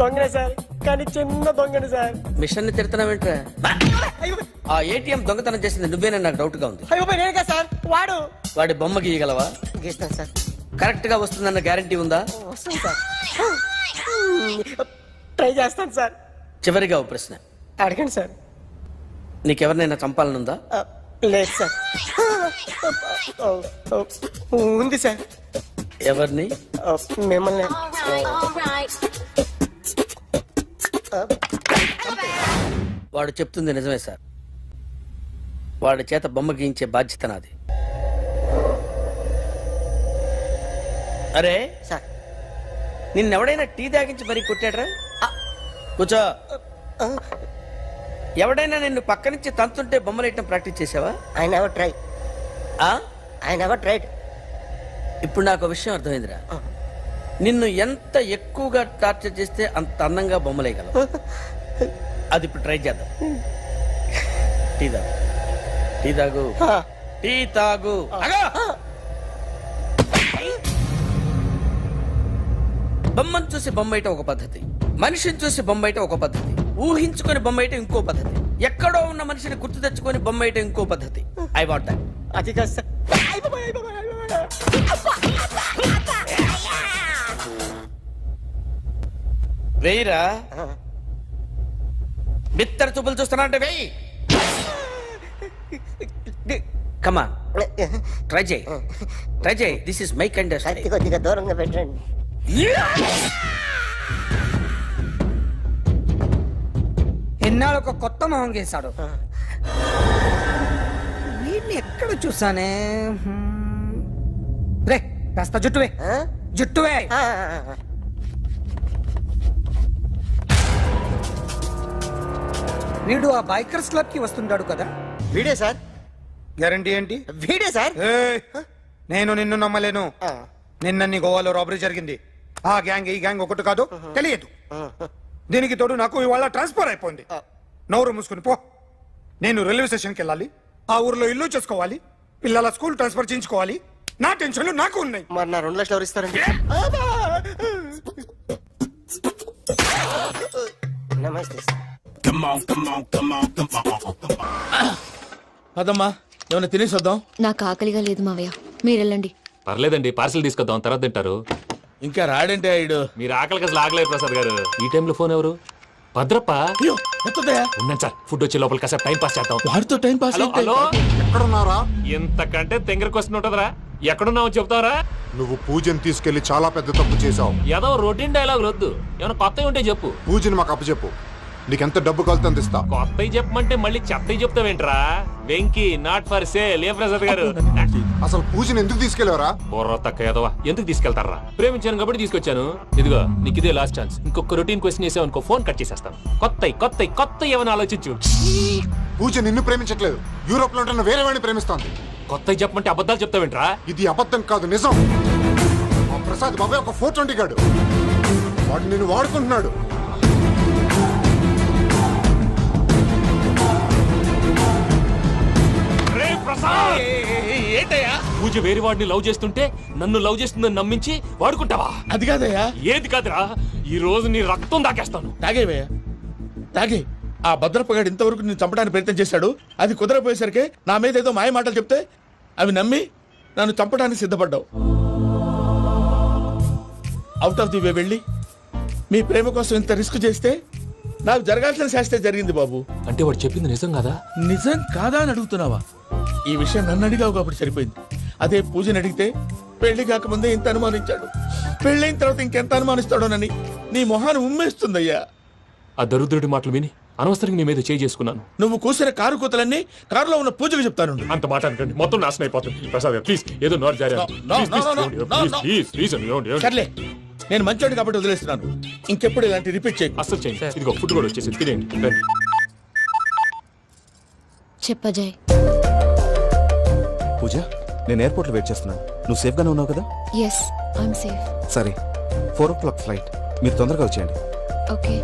దొంగనే సార్, కానీ చిన్న దొంగనే సార్. మిషన్ ని తిడుతున్నావేంట్రా? అయ్యో ఆ ఏటీఎం దొంగతనం చేసింది నువ్వేనని నాకు డౌట్ గా ఉంది. అయ్యో నేనే కదా సార్, వాడు. వాడి బొమ్మ గీయగలవా? గీస్తాను సార్. కరెక్ట్ గా వస్తుందన్న గ్యారంటీ ఉందా? వస్తాను సార్, ట్రై చేస్తాను సార్. చివరిగా ఓ ప్రశ్న అడగండి సార్. నీకెవరినైనా చంపాలనుందా? లేదు సార్. ఉంది సార్. ఎవరిని? మిమ్మల్ని. వాడు చెప్తుంది నిజమే సార్. వాడి చేత బొమ్మ గీయించే బాధ్యత నాది. అరే సార్, నిన్నెవడైనా టీ తాగించి మరీ కొట్టాడ్రా? కూర్చో. ఎవడైనా నిన్ను పక్క నుంచి తంతుంటే బొమ్మలేయటం ప్రాక్టీస్ చేసావా? I never try. I never tried. ఇప్పుడు నాకు విషయం అర్థమైందిరా. నిన్ను ఎంత ఎక్కువగా టార్చర్ చేస్తే అంత అందంగా బొమ్మలేయగలవు. అది ఇప్పుడు ట్రై చేద్దాం. టీ తాగు, టీ తాగు, టీ తాగు. బొమ్మను చూసి బొమ్మేయటం ఒక పద్ధతి, మనిషిని చూసి బొమ్మేయటం ఒక పద్ధతి, ఊహించుకొని బొమ్మేయటం ఇంకో పద్ధతి, ఎక్కడో ఉన్న మనిషిని గుర్తు తెచ్చుకొని బొమ్మేయటం ఇంకో పద్ధతి. I want that. అది కాదు సార్. వెయ్యిరా. బిత్తర చూపులు చూస్తున్నా అంటే వెయ్యి. కమా, ట్రై చేయి, ట్రై చేయి. This is my kind. కొద్దిగా దూరంగా పెట్టండి. ఎన్నాళ్ళు ఒక కొత్త మొహం గీశాడు. వీడిని ఎక్కడ చూసానే? రే కాస్త జుట్టువే, జుట్టువే. వీడు ఆ బైకర్స్ క్లబ్ కి వస్తుంటాడు కదా? వీడే సార్. గ్యారంటీ ఏంటి? వీడే సార్. నేను నిన్ను నమ్మలేను. నిన్న నీ గోవాలో రాబరీ జరిగింది. ఆ గ్యాంగ్ ఈ గ్యాంగ్ ఒకటి కాదు, తెలియదు. దీనికి తోడు నాకు ఇవాళ ట్రాన్స్ఫర్ అయిపోయింది. నోరు మూసుకుని పో. నేను రైల్వే స్టేషన్కి వెళ్ళాలి, ఆ ఊర్లో ఇల్లు చేసుకోవాలి, పిల్లల స్కూల్ ట్రాన్స్ఫర్ చేయించుకోవాలి. నా టెన్షన్లు నాకు ఉన్నాయి. మరి నా 2 లక్షలు ఎవరు ఇస్తారండి? నమస్తే సార్. అదమ్మా, ఏమైనా తినేసి వద్దాం. నాకు ఆకలిగా లేదు మావయ్య, మీరు వెళ్ళండి. పర్లేదండి, పార్సిల్ తీసుకొద్దాం, తర్వాత తింటారు. ఇంకా రాడంటే ఆయుడు. మీరు ఆకలికి అసలు ఆగలేదు ప్రసాద్ గారు. ఈ టైంలో ఫోన్ ఎవరు? భద్రప్ప. ఉన్నాను సార్, ఫుడ్ వచ్చే లోపల కాసేపు టైం పాస్ చేద్దాం. వాడితో టైం పాస్. హలో హలో, ఎక్కడున్నారా? ఇంతకంటే తెంగర క్వశ్చన్ ఉంటుందిరా. ఎక్కడున్నావు చెప్తావరా? నువ్వు పూజని తీసుకెళ్లి చాలా పెద్ద తప్పు చేశావు. ఏదో రొటీన్ డైలాగ్ వద్దు, ఏమైనా కొత్తవి ఉంటే చెప్పు. పూజని మాకు అప్పచెప్పు, నీకెంత డబ్బు కలితే అంత ఇస్తా. కొత్తవి చెప్పమంటే మళ్ళీ చెత్తవి చెప్తావేంట్రా? Venky not for sale. ఏ ప్రసాద్ గారు, అసలు పూజని ఎందుకు తీసుకెళ్లేవరా? బుర్ర తక్క ఏదవా, ఎందుకు తీసుకెళ్తారా? ప్రేమించాను కాబట్టి తీసుకొచ్చాను. ఇదిగో నీకు ఇదే లాస్ట్ ఛాన్స్. ఇంకొక రొటీన్ క్వశ్చన్ చేసావు అనుకో, ఫోన్ కట్ చేసేస్తాను. కొత్త ఏమైనా ఆలోచించు. పూజ నిన్ను ప్రేమించట్లేదు, యూరోప్ లో ఉంటున్న వేరే వాడిని ప్రేమిస్తోంది. కొత్తవి చెప్పమంటే అబద్ధాలు చెప్తావేంట్రా? ఇది అబద్ధం కాదు, నిజం. ఆ ప్రసాద్ బాబాయ్ ఒక 420 గాడు, వాడు నిన్ను వాడుకుంటున్నాడు. పూజ వేరే వాడిని లవ్ చేస్తుంటే నన్ను లవ్ చేస్తుందని నమ్మించి వాడుకుంటావా? అది కాదయ్యా. ఏది కాదురా, ఈ రోజు నీ రక్తం దాకేస్తాను. తాగేవయ్యా, తాగే. ఆ భద్రపగాడు ఇంతవరకు నేను చంపడానికి ప్రయత్నం చేశాడు. అది కుదరపోయేసరికి నా మీద ఏదో మాయ మాటలు చెప్తే అవి నమ్మి నన్ను చంపడానికి సిద్ధపడ్డావు. అవుట్ ఆఫ్ ది వే వెళ్ళి మీ ప్రేమ కోసం ఇంత రిస్క్ చేస్తే నాకు జరగాల్సిన శాస్త్రే జరిగింది బాబు. అంటే వాడు చెప్పింది నిజం కదా? నిజం కాదా అని అడుగుతున్నావా? ఈ విషయం నన్ను అడిగావు కాబట్టి సరిపోయింది. అదే పూజని అడిగితే పెళ్లి కాకముందే ఇంత అనుమానించాడు, పెళ్ళైన తర్వాత ఇంకెంత అనుమానిస్తాడోనని నీ మొహాన్ని ఉమ్మేస్తుందయ్యా. ఆ దరిద్రుడి మాటలు విని అనవసరంగా నీ మీద చేయి చేసుకున్నాను. నువ్వు కూసిన కారు కూతలన్నీ కారులో ఉన్న పూజకు చెప్తాను. అంత మాట అనకండి, మొత్తం నాశనం అయిపోతుంది. ప్రసాద్ ప్లీజ్ ఏదో నోరు జారీ సర్లే, నేను మంచోడు కాబట్టి వదిలేస్తున్నాను. ఇంకెప్పుడు ఇలాంటి రిపీట్ చేయి. అస్సలు చేయండి. ఇదిగో ఫుడ్ కూడా వచ్చేసి తినేయండి. రండి. చెప్పజాయ్. పూజ, నేను ఎయిర్పోర్ట్ లో వెయిట్ చేస్తున్నాను. నువ్వు సేఫ్ గానే ఉన్నావు కదా? Yes, I'm safe. సరే, 4 o'clock ఫ్లైట్. మీరు తొందరగా వచ్చేయండి. Okay.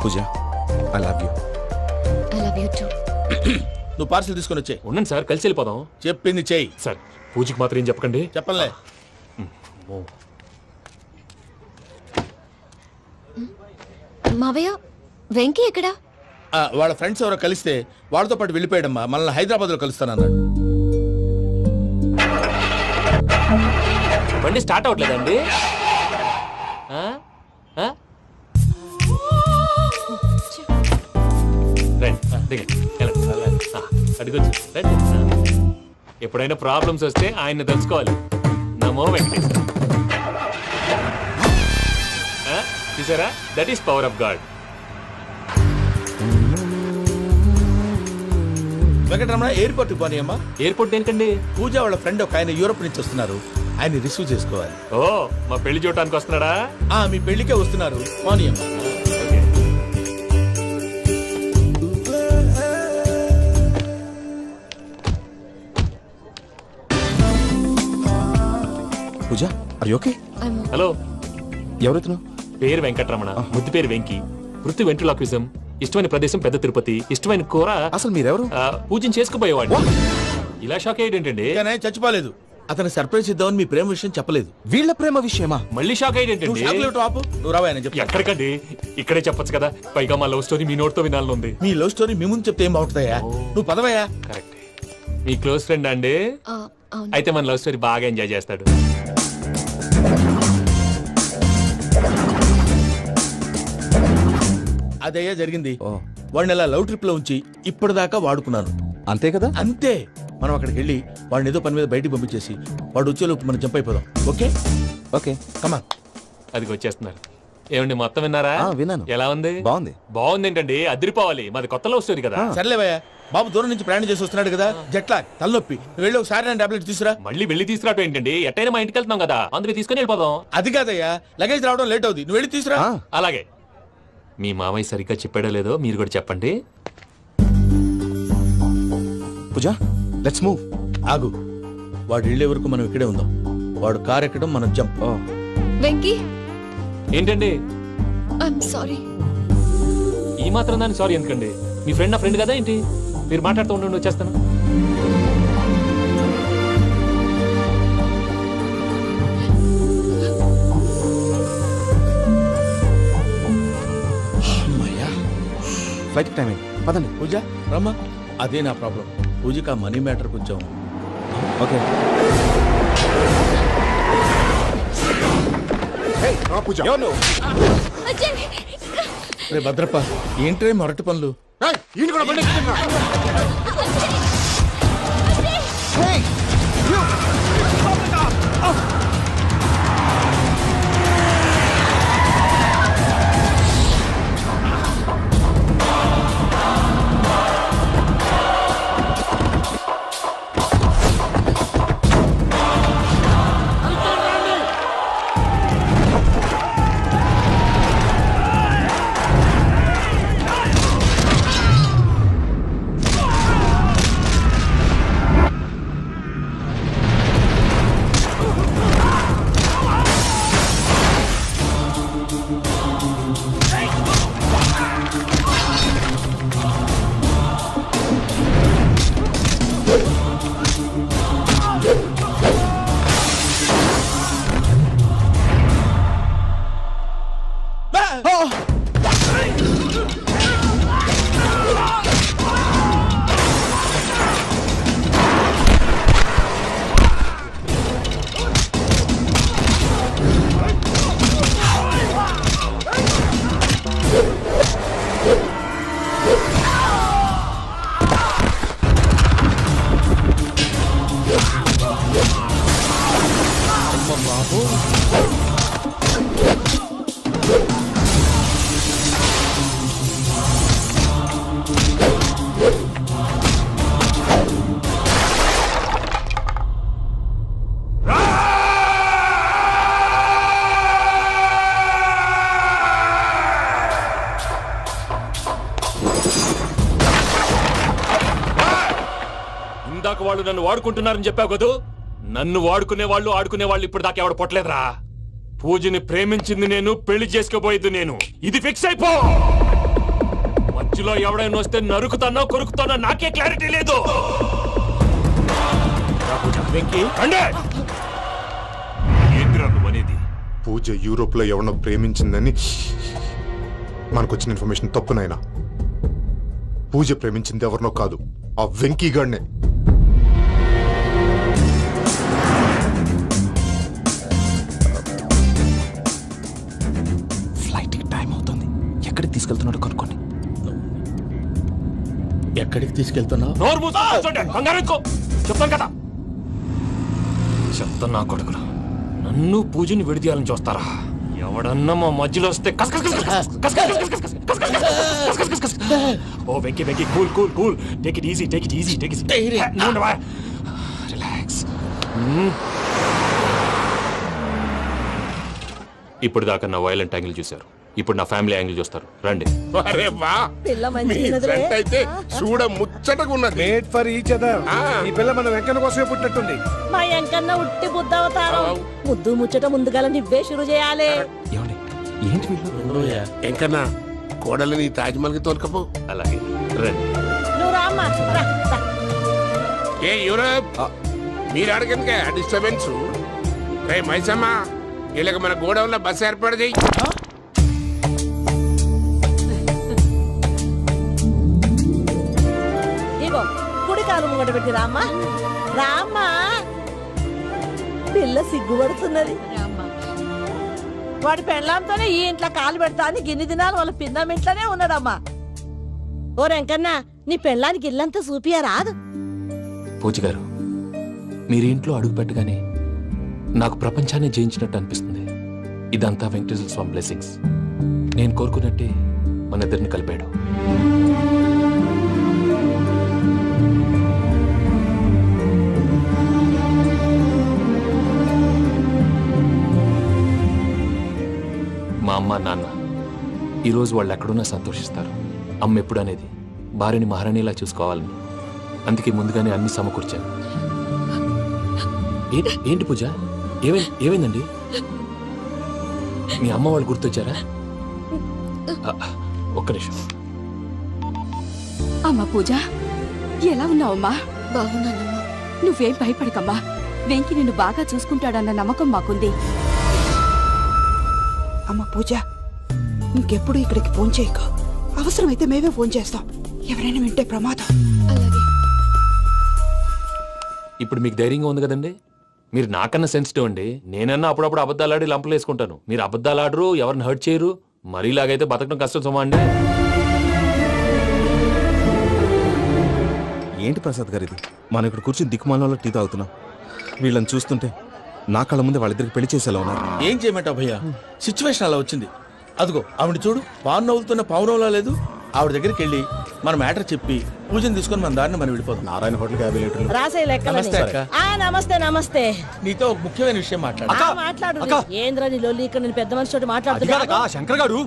Pooja, I love you. I love you too. నువ్వు పార్సిల్ తీసుకొని వచ్చే. ఉండండి సార్, కలిసి వెళ్ళిపోదాం. చెప్పింది చెయ్యి. సార్ పూజకి మాత్రం ఏం చెప్పకండి. చెప్పలే. మావయ్య, వెంకీ ఎక్కడా? వాళ్ళ ఫ్రెండ్స్ ఎవరో కలిస్తే వాళ్ళతో పాటు వెళ్ళిపోయాడమ్మా. మనల్ని హైదరాబాద్ లో కలుస్తానన్నాడు. బండి స్టార్ట్ అవ్వట్లేదండి. ఎప్పుడైనా ప్రాబ్లమ్స్ వస్తే ఆయన్ని తెలుసుకోవాలి. నమో వెంకటేశ్వర. చూసారా, that is power of God. Venkataramana, airport పోనీ అమ్మా. ఎయిర్పోర్ట్ దేనికండి? పూజ వాళ్ళ ఫ్రెండ్ ఒక ఆయన యూరోప్ నుంచి వస్తున్నారు. ఆయన రిసీవ్ చేసుకోవాలి. ఓ, మా పెళ్లి చూడటానికి వస్తున్నాడా? మీ పెళ్లికే వస్తున్నారు. పోనీ అమ్మా. పూజ, ఆర్ యు ఓకే? హలో, ఎవరైతును? పేరు వెంకటరమణ, ముద్దు పేరు వెంకి, వృత్తి వెంట్రులాక్విజం, ఇష్టమైన ప్రదేశం పెద్ద తిరుపతి, ఇష్టమైన కూర. అసలు మీరెవరు? పూజను చేసుకుపోయేవాడు. ఇలా షాక్ అయ్యేటండి. చచ్చిపోలేదు. అతను సర్ప్రైజ్ ఇద్దామని మీ ప్రేమ విషయం చెప్పలేదు. వీళ్ళ ప్రేమ విషయమా? మళ్ళీ షాక్ అయ్యేటండి. నువ్వు రావా చెప్పి. ఎక్కడికండి, ఇక్కడే చెప్పొచ్చు కదా. పైగా మా లవ్ స్టోరీ మీ నోటితో వినాలని ఉంది. మీ లవ్ స్టోరీ మీ ముందు చెప్తే ఏం బాగుంటుందయ్యా? నువ్వు పదవయ్యా. కరెక్ట్. మీ క్లోజ్ ఫ్రెండ్ అండి? అయితే మన లవ్ స్టోరీ బాగా ఎంజాయ్ చేస్తాడు. అదయ్యా జరిగింది. వాడిని అలా లవ్ ట్రిప్ లో ఉంచి ఇప్పటిదాకా వాడుకున్నాను. అంతే కదా? అంతే. మనం అక్కడికి వెళ్ళి వాడిని ఏదో పని మీద బయటికి పంపించేసి వాడు వచ్చేలోపు మనం జంప్ అయిపోదాం. ఓకే ఓకే, కమా. అది వచ్చేస్తున్నారు. ఏమండి, మొత్తం విన్నారా? విన్నాను. ఎలా ఉంది? బాగుంది. బాగుంది ఏంటండి, అదిరిపోవాలి. మాది కొత్త లవ్ స్టోరీ కదా. సర్లేవయ్యా, బాబు దూరం నుంచి ప్రయాణం చేసి వస్తున్నాడు కదా, జట్లా తలనొప్పి. నువ్వు వెళ్ళి ఒకసారి నా టాబ్లెట్ తీసుకురా. మళ్ళీ వెళ్ళి తీసుకురావటం ఏంటండి? ఎట్టైనా మా ఇంటికి వెళ్తున్నాం కదా, అందుకే తీసుకుని వెళ్ళిపోదాం. అది కాదయ్యా, లగేజ్ రావడం లేట్ అవుతుంది. నువ్వు వెళ్ళి తీసుకురా. అలాగే. మీ మామయ్య సరిగ్గా చెప్పాడో లేదో మీరు కూడా చెప్పండి. పూజ, లెట్స్ మూవ్. ఆగు, వాడు వెళ్ళే వరకు మనం ఇక్కడే ఉందాం. వాడు కార్ ఎక్కడం, మనం జంప్. వెంకీ, ఏంటండి? I'm sorry. ఈ మాత్రం దాన్ని సారీ ఎందుకండి? మీ ఫ్రెండ్ నా ఫ్రెండ్ కదా ఏంటి? మీరు మాట్లాడుతూ ఉండండి, వచ్చేస్తాను. ఫ్లైట్ టైం అయింది, పదండి. పూజ రమ్మా. అదే నా ప్రాబ్లం. పూజకి ఆ మనీ మ్యాటర్ కొంచెం. ఓకే. రే భద్రప్ప, ఏంట్రే మొరటి పనులు? ఇందాక వాళ్ళు నన్ను వాడుకుంటున్నారని చెప్పావు కదూ, నన్ను వాడుకునే వాళ్ళు ఆడుకునే వాళ్ళు ఇప్పుడు దాకా ఎవడు పొట్టలేదురా. పూజని ప్రేమించింది నేను, పెళ్లి చేసుకోబోయేది నేను. ఇది ఫిక్స్ అయిపో. మధ్యలో ఎవడైనా వస్తే నరుకుతానో కొరుకుతానో నాకే క్లారిటీ లేదు. ఏంద్రా నువ్వనేది? పూజ యూరోప్ లో ఎవరినో ప్రేమించిందని మనకొచ్చిన ఇన్ఫర్మేషన్ తప్పునైనా. పూజ ప్రేమించింది ఎవరినో కాదు, ఆ వెంకీ గాడినే. ఫ్లైట్ కి టైం అవుతుంది. ఎక్కడికి తీసుకెళ్తున్నాడో కనుక్కోండి. ఎక్కడికి తీసుకెళ్తున్నావు? నోరు మూసుకొని కూర్చోండి. కంగారు ఎక్కు. చెప్తాను కదా. చెప్తాను నా కొడుకులు, నన్ను పూజని విడిదీయాలని చూస్తారా? ఎవడన్నా మా మధ్యలో వస్తే ఓ Venky Venky, cool cool cool, take it easy, take it easy, take it relax. ఇప్పుడు దాకా నా వైలెంట్ యాంగిల్ చూశారు, ఇప్పుడు నా ఫ్యామిలీ యాంగిల్ చూస్తారు. రండి. అరే వా, మీ ఫ్రెండ్ అయితే చూడ ముచ్చటగా ఉన్నది. Made for each other. ఈ పిల్ల మన వెంకన్న కోసమే పుట్టినట్టుంది. మా ఎంకన్నా ఉట్టి బుద్ధవతారం. ముద్దు ముచ్చట ముందుగాల నువ్వే షురు చేయాలి. ఏమండి ఏంటి వీళ్ళు? ఎంకన్నా కోడలిని తాజ్మహల్ కి తోలుకపో. అలాగే రండి. నువ్వు రామ్మా. ఏ యూరోప్, మీరు అడగనుక డిస్టర్బెన్స్. రే మైసమ్మ, వీళ్ళకి మన గోడౌన్లో బస్సు ఏర్పాటు చేయి. ఇగో కుడి కాలు ముంగట పెట్టి రామ్మా. రామ్మా, పిల్ల సిగ్గుపడుతున్నది. వాడి పెళ్ళాంతోనే ఈ ఇంట్లో కాలు పెడతా అని గిన్ని దినాలు వాళ్ళ పిన్నం ఇంట్లోనే ఉన్నాడమ్మా. ఓ వెంకన్నా, నీ పెళ్ళానికి ఇల్లంతా చూపియా రాదు. పూజ గారు, మీరు ఇంట్లో అడుగు పెట్టగానే నాకు ప్రపంచాన్ని జయించినట్టు అనిపిస్తుంది. ఇదంతా వెంకటేశ్వర స్వామి బ్లెస్సింగ్స్. నేను కోరుకున్నట్టే మన ఇద్దరిని కలిపాడు. మా అమ్మ నాన్న ఈరోజు వాళ్ళు ఎక్కడున్నా సంతోషిస్తారు. అమ్మ ఎప్పుడు అనేది భార్యని మహారాణిలా చూసుకోవాలని, అందుకే ముందుగానే అన్ని సమకూర్చాను. ఏంటి పూజ, ఏమైందండి? మీ అమ్మ వాళ్ళు గుర్తొచ్చారా? ఒక్క నిమిషం. అమ్మా పూజ, ఎలా ఉన్నావమ్మా? బాగున్నానమ్మా. నువ్వేం భయపడకమ్మా. వెంకి నిన్ను బాగా చూసుకుంటాడన్న నమ్మకం మాకుంది. అమ్మ పూజ, ఇంకెప్పుడు ఇక్కడికి ఫోన్ చేయక. అవసరమైతే మేమే ఫోన్ చేస్తాం. ఎవరైనా వింటే ప్రమాదం. అలాగే. ఇప్పుడు మీకు ధైర్యంగా ఉంది కదండి. మీరు నాకన్నా సెన్సిటివ్ అండి. నేనన్నా అప్పుడప్పుడు అబద్ధాలాడి లంపలు వేసుకుంటాను. మీరు అబద్ధాలాడరు, ఎవరిని హర్ట్ చేయరు. మరీలాగైతే బతకడం కష్టం సుమా అండి. ఏంటి ప్రసాద్ గారు ఇది? మనం ఇక్కడ కూర్చుని దిక్కుమాలలో టీ తాగుతున్నాం. వీళ్ళని చూస్తుంటే నా కళ్ళ ముందే వాళ్ళిద్దరికి పెళ్లి చేసేలా ఉన్నారు. ఏం చేయమంటావు భయ్యా, సిచ్యువేషన్ అలా వచ్చింది. అదిగో ఆవిడ చూడు, పావు నవ్వులుతున్న పావునవ్వులా లేదు. ఆవిడ దగ్గరికి వెళ్ళి మన మ్యాటర్ చెప్పి పూజను తీసుకొని మన దారిని మనం వెళ్ళిపోతాం. నారాయణ హోటల్ 50 లీటర్లు. రాసే లెక్క. నమస్తే అక్క. నమస్తే నమస్తే. నీతో ఒక ముఖ్యమైన విషయం మాట్లాడు. మాట్లాడు. ఏంద్రా నీ లొల్లి? ఇక్కడ నేను పెద్ద మనిషి మాట్లాడుతున్నా. శంకర్ గారు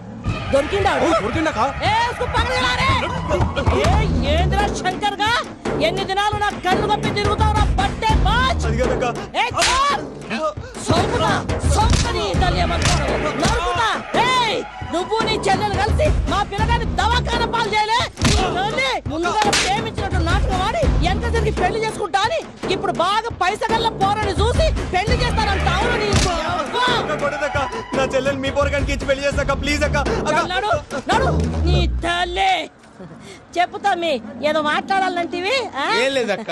దొరికిందాడు. ఏంద్రా శంకర్ గా, ఎన్ని దినాలు నా కళ్ళు కప్పి తిరుగుతావు? నా పట్టే బాచ్. నువ్వు నీ చెల్లెలు కలిసి మా పిల్లగాని దవాఖాన పాలు చేయలే. ముందుగా ప్రేమించినట్టు నాటకం ఆడి ఎంత తిరిగి పెళ్లి చేసుకుంటా అని ఇప్పుడు బాగా పైసగల్ల పోరని చూసి పెళ్లి చేస్తానంట. నా చెల్లెలు మీ పోరగానికి ఇచ్చి పెళ్లి చేస్తాక ప్లీజ్ అక్క. నడు నీ తల్లి. చెప్పుతా మీ ఏదో మాట్లాడాలంటివి. ఏం లేదక్క,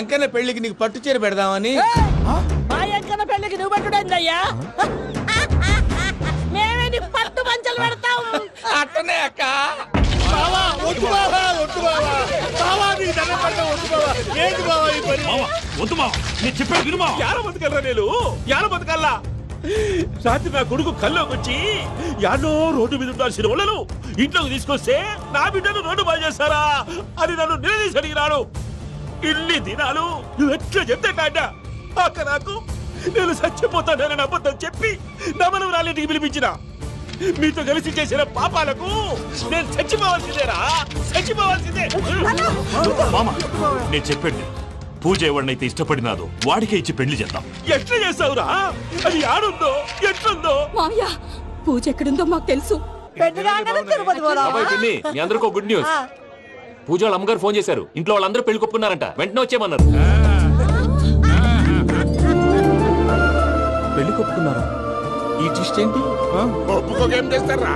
ఎంకన్న పెళ్లికి నీకు పట్టు చీర పెడదామని. మా ఎంకన్న పెళ్లికి నువ్వు పెట్టుడేందయ్యా? మేమే నీ పట్టు పంచలు పెడతాం. అట్టనే అక్క. రాత్రి నా కొడుకు కల్లోకి వచ్చి యాడో రోడ్డు మీద ఉండాల్సిన వాళ్ళను ఇంట్లోకి తీసుకొస్తే నా బిడ్డను రోడ్డు బాగా చేస్తారా అని నన్ను నిలదీసి అడిగినాడు. ఇన్ని దినాలు నువ్వు ఎట్లా చెప్తే కాట అక్క నాకు నేను చచ్చిపోతానని అబద్ధం చెప్పి నమ్మనం రాలేటికి పిలిపించిన. మీతో కలిసి చేసిన పాపాలకు నేను చచ్చిపోవాల్సిందేరా, చచ్చిపోవాల్సిందే. మామ, నేను చెప్పండి, పూజ ఎవరినైతే ఇష్టపడినాదో వాడికే ఇచ్చి పెళ్లి చేద్దాం. ఎట్లా చేస్తావురా? అది ఆడుందో ఎట్లుందో. మామయ్య పూజ ఎక్కడుందో మాకు తెలుసు. పెళ్లి కాగానే తిరుపతి పోదామా? అబ్బాయి పిన్ని, మీ అందరికీ గుడ్ న్యూస్. పూజ వాళ్ళ అమ్మగారు ఫోన్ చేశారు. ఇంట్లో వాళ్ళందరూ పెళ్లి కొప్పుకున్నారంట. వెంటనే వచ్చేయమన్నారు. పెళ్లి కొప్పుకున్నారా? ఈ ట్విస్ట్ ఏంటి? ఒప్పుకోకేం చేస్తారా?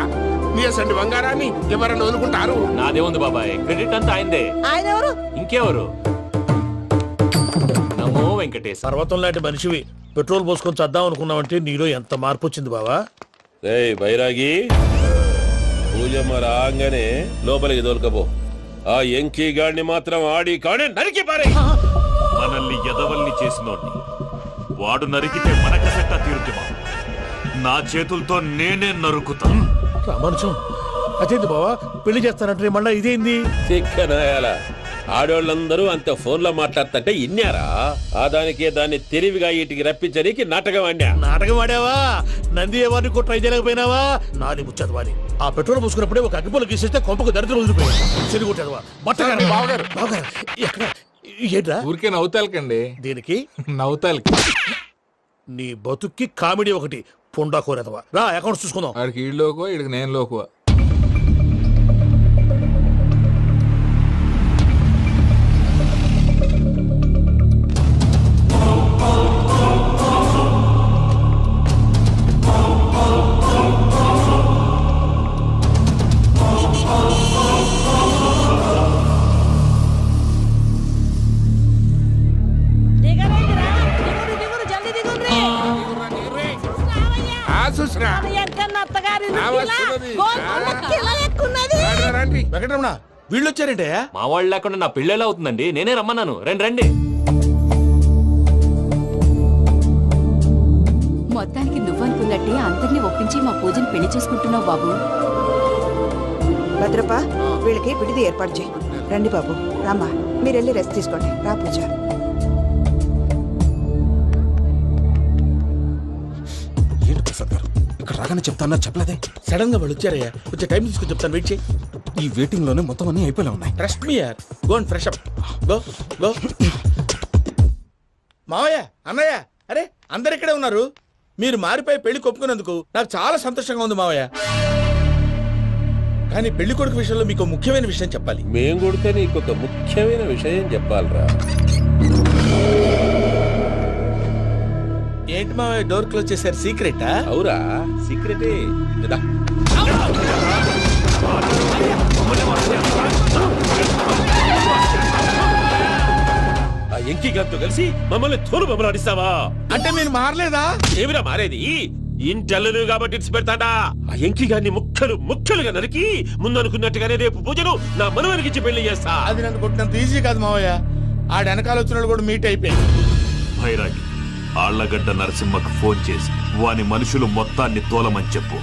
నీ అసంటి బంగారాన్ని ఎవరన్నా వదులుకుంటారు? నాదే ఉంది బాబాయ్, క్రెడిట్ అంతా ఆయనదే. ఆయన ఎవరు? ఇంకెవరు? నమో వెంకటేశ్. పర్వతం లాంటి మనిషివి పెట్రోల్ పోసుకొని చద్దాం అనుకున్నావంటే నీలో ఎంత మార్పు వచ్చింది బావా. బైరాగి పూజ రాగానే లోపలికి దొరకపో. ఆ ఎంకీ గాడిని మాత్రం ఆడి కాడే నరికి పారే. మనల్ని ఎదవల్ని చేసినోడ్ని వాడు నరికితే మనక సెట్ట తీరుతుమా? నా చేతులతో నేనే నరుకుతా. రామానుజం అదేంది బావా పెళ్లి చేస్తానంటే మళ్ళా ఇదేంది? చిక్కనాయాల ఆడోళ్ళందరూ అంత ఫోన్ లో మాట్లాడుతుంటే ఇన్నారా? ఆ దానికే దాన్ని తెలివిగా ఇటుకి రప్పించడానికి నాటకం ఆడా. నాటకం ఆడావా? నంది ఎవరిని కూడా ట్రై చేయలేకపోయినావా? నాది ముచ్చదు వాడి. ఆ పెట్రోల్ పోసుకున్నప్పుడే ఒక అగ్గిపోలు గీసేస్తే కొంపకు దరిద్రం వదిలిపోయాడు. చెరుగుంటాడు బట్టగారు. బావగారు బావగారు ఎక్కడ ఏంట్రా? ఊరికే నవ్వుతాలకండి. దీనికి నవ్వుతాలకి నీ బతుక్కి కామెడీ ఒకటి. పొండా కోరేదవా రా అకౌంట్స్ చూసుకుందాం. ఆడికి ఈడులోకో ఇడికి నేను లోకువా. దిగరేంటిరా? దిగురు దిగురు జల్దీ దిగుర్రి. అది ఎంకన్న అత్తగారి కిలో ఎక్కున్నది. వెంకటరమణ వీళ్ళు వచ్చారంటే మా వాళ్ళు లేకుండా నా పెళ్లి ఎలా అవుతుందండి? నేనే రమ్మన్నాను. రండి రండి. మొత్తానికి నువ్వనుకున్నట్టే అందరినీ ఒప్పించి మా పూజను పెళ్లి చేసుకుంటున్నావు బాబు. భద్రప్ప వీళ్ళకి విడిది ఏర్పాటు చేయి. రండి బాబు రామ్మా, మీరు వెళ్ళి రెస్ట్ తీసుకోండి. రా పూజ. ఏంటి ప్రసాద్ గారు ఇక్కడ రాగానే చెప్తాను చెప్పలేదే? సడన్ గా వాళ్ళు వచ్చారయ్యా. కొంచెం టైం తీసుకుని చెప్తాను, వెయిట్ చేయి. ఈ వెయిటింగ్ లోనే మొత్తం అన్ని అయిపోయి ఉన్నాయి. ట్రస్ట్ మీ యార్. Go and fresh up. Go go. మావయ్య అన్నయ్య అరే అందరు ఇక్కడే ఉన్నారు. మీరు మారిపోయి పెళ్లి కొప్పుకున్నందుకు నాకు చాలా సంతోషంగా ఉంది మావయ్య. కానీ పెళ్లి కొడుకు విషయంలో మీకు ముఖ్యమైన విషయం చెప్పాలి. మేం కొడితే నీకు ఒక ముఖ్యమైన విషయం చెప్పాలరా. ఏంటి మావయ్య డోర్ క్లోజ్ చేశారు? సీక్రెటా? అవురా సీక్రెటే. ఆ ఎంకి గారితో కలిసి మమ్మల్ని తోలు బొమ్మలాడిస్తావా? అంటే మీరు మారలేదా? ఏమిరా మారేది? ఇంటల్లు కాబట్టి ఇచ్చి పెడతాడా? ఆ ఎంకి గారిని ముక్కలుగా నరికి ముందనుకున్నట్టుగానే రేపు పూజను నా మనవనికి ఇచ్చి పెళ్లి చేస్తా. అది నన్ను కొట్టినంత ఈజీ కాదు మావయ్య. ఆ వెనకాల వచ్చిన కూడా మీట్ అయిపోయింది. భైరాగి ఆళ్లగడ్డ నరసింహకు ఫోన్ చేసి వాని మనుషులు మొత్తాన్ని తోలమని చెప్పు.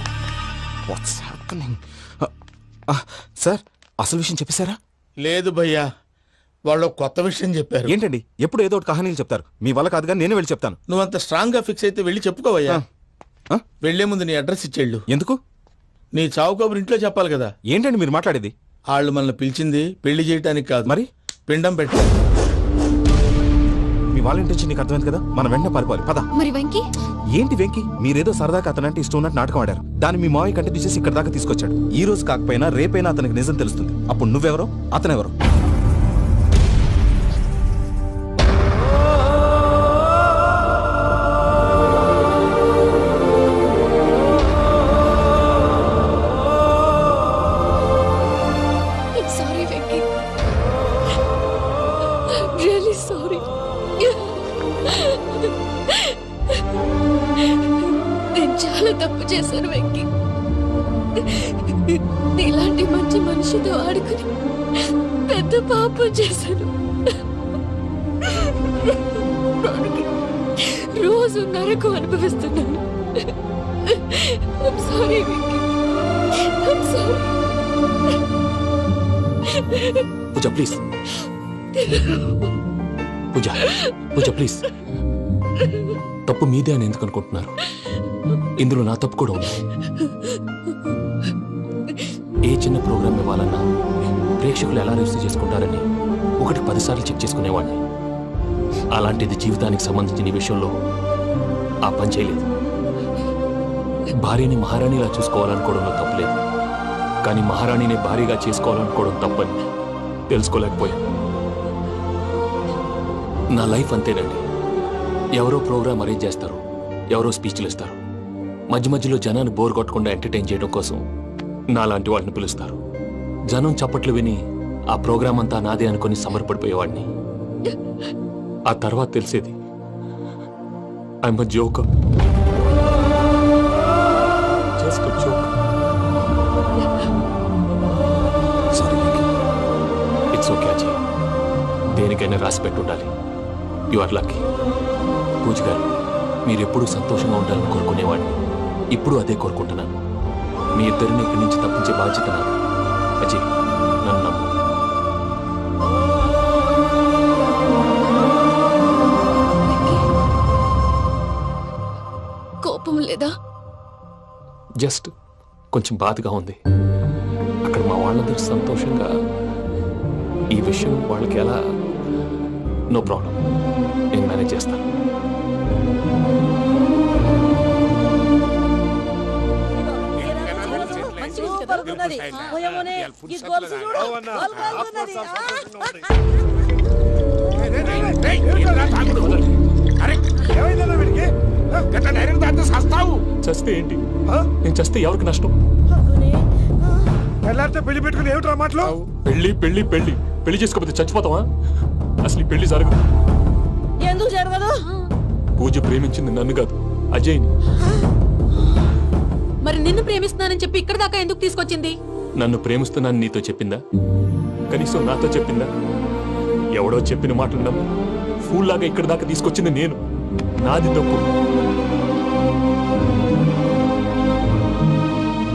సార్ అసలు విషయం చెప్పేశారా? లేదు భయ్యా, వాళ్ళు కొత్త విషయం చెప్పారు. ఏంటండి ఎప్పుడు ఏదో ఒకటి కహానీలు చెప్తారు. మీ వల్ల కాదుగా నేనే వెళ్ళి చెప్తాను. నువ్వంత స్ట్రాంగ్ గా ఫిక్స్ అయితే వెళ్ళి చెప్పుకోవయ్యా. వెళ్లే ముందు నీ అడ్రస్ ఇచ్చేళ్ళు. ఎందుకు? నీ చావు కబురు ఇంట్లో చెప్పాలి కదా. ఏంటండి మీరు మాట్లాడేది? వాళ్ళు మనల్ని పిలిచింది పెళ్లి చేయటానికి కాదు, మరి పిండం పెట్టాలి. మీ వాళ్ళ ఇంటి నీకు అర్థమైంది కదా, మనం వెంటనే పారిపోవాలి. పద. మరి వెంకీ? ఏంటి వెంకి? మీరేదో సరదాగా అతనంటే ఇష్టం ఉన్నట్టు నాటకం ఆడారు. దాన్ని మీ మావయ్య కంటే తీసేసి ఇక్కడ దాకా తీసుకొచ్చాడు. ఈ రోజు కాకపోయినా రేపైనా అతనికి నిజం తెలుస్తుంది. అప్పుడు నువ్వెవరో అతనెవరో. Sorry Venky, really sorry. నేను చాలా తప్పు చేశాను వెంకీ. ఇలాంటి మంచి మనిషితో ఆడుకుని పెద్ద పాపం చేశాను. రోజు నరకం అనుభవిస్తున్నాను. Sorry Venky, sorry. Pooja please. Pooja please. తప్పు మీదే అని ఎందుకు అనుకుంటున్నారు? ఇందులో నా తప్పు కూడా ఉంది. ఏ చిన్న ప్రోగ్రామ్ ఇవ్వాలన్నా ప్రేక్షకులు ఎలా రిసీవ్ చేసుకుంటారని 1-10 సార్లు చెక్ చేసుకునేవాడిని. అలాంటిది జీవితానికి సంబంధించిన ఈ విషయంలో ఆ పని చేయలేదు. భార్యని మహారాణిలా చూసుకోవాలనుకోవడంలో తప్పులేదు, కానీ మహారాణిని భార్యగా చేసుకోవాలనుకోవడం తప్పని తెలుసుకోలేకపోయాను. నా లైఫ్ అంతేనండి. ఎవరో ప్రోగ్రామ్ అరేంజ్ చేస్తారు, ఎవరో స్పీచ్లు ఇస్తారు, మధ్య మధ్యలో జనాన్ని బోర్ కొట్టకుండా ఎంటర్టైన్ చేయడం కోసం నాలాంటి వాళ్ళని పిలుస్తారు. జనం చప్పట్లు విని ఆ ప్రోగ్రామ్ అంతా నాదే అనుకుని సమర్పడిపోయేవాడిని. ఆ తర్వాత తెలిసేది I'm a joker. Just a joke. Sorry, it's okay, Ajay. దేనికైనా రాసి పెట్టుండాలి. You are lucky. Pooja garu, మీరు ఎప్పుడూ సంతోషంగా ఉండాలని కోరుకునేవాడిని. ఇప్పుడు అదే కోరుకుంటున్నాను. మీ ఇద్దరిని ఇక్కడి నుంచి తప్పించే బాధ్యత నాది. అజయ్, నన్ను నమ్ము. కోపం లేదా? జస్ట్ కొంచెం బాధగా ఉంది. అక్కడ మా వాళ్ళందరూ సంతోషంగా ఈ విషయం వాళ్ళకి ఎలా నో ప్రాబ్లం, నేను మేనేజ్ చేస్తాను. సూపర్ ఉన్నది. ఓయమ్మోనే, ఈ గొలుసు చూడు. గొలుసు చస్తే ఏంటి? నేను చస్తే ఎవరికి నష్టం? పెళ్లి పెట్టుకుని ఏమిట్రా మాటలు? పెళ్లి పెళ్లి పెళ్లి పెళ్లి చేసుకోకపోతే చచ్చిపోతావా? అసలు ఈ పెళ్లి జరగదు. ఎందుకు జరగదు? పూజ ప్రేమించింది నన్ను కాదు, అజయ్ని. మరి నిన్ను ప్రేమిస్తున్నానని చెప్పి ఇక్కడ దాకా ఎందుకు తీసుకొచ్చింది? నన్ను ప్రేమిస్తున్నాను నీతో చెప్పిందా? కనీసం నాతో చెప్పిందా? ఎవడో చెప్పిన మాటలు నమ్మి ఫూల్ లాగా ఇక్కడ దాకా తీసుకొచ్చింది నేను. నాది తప్పు.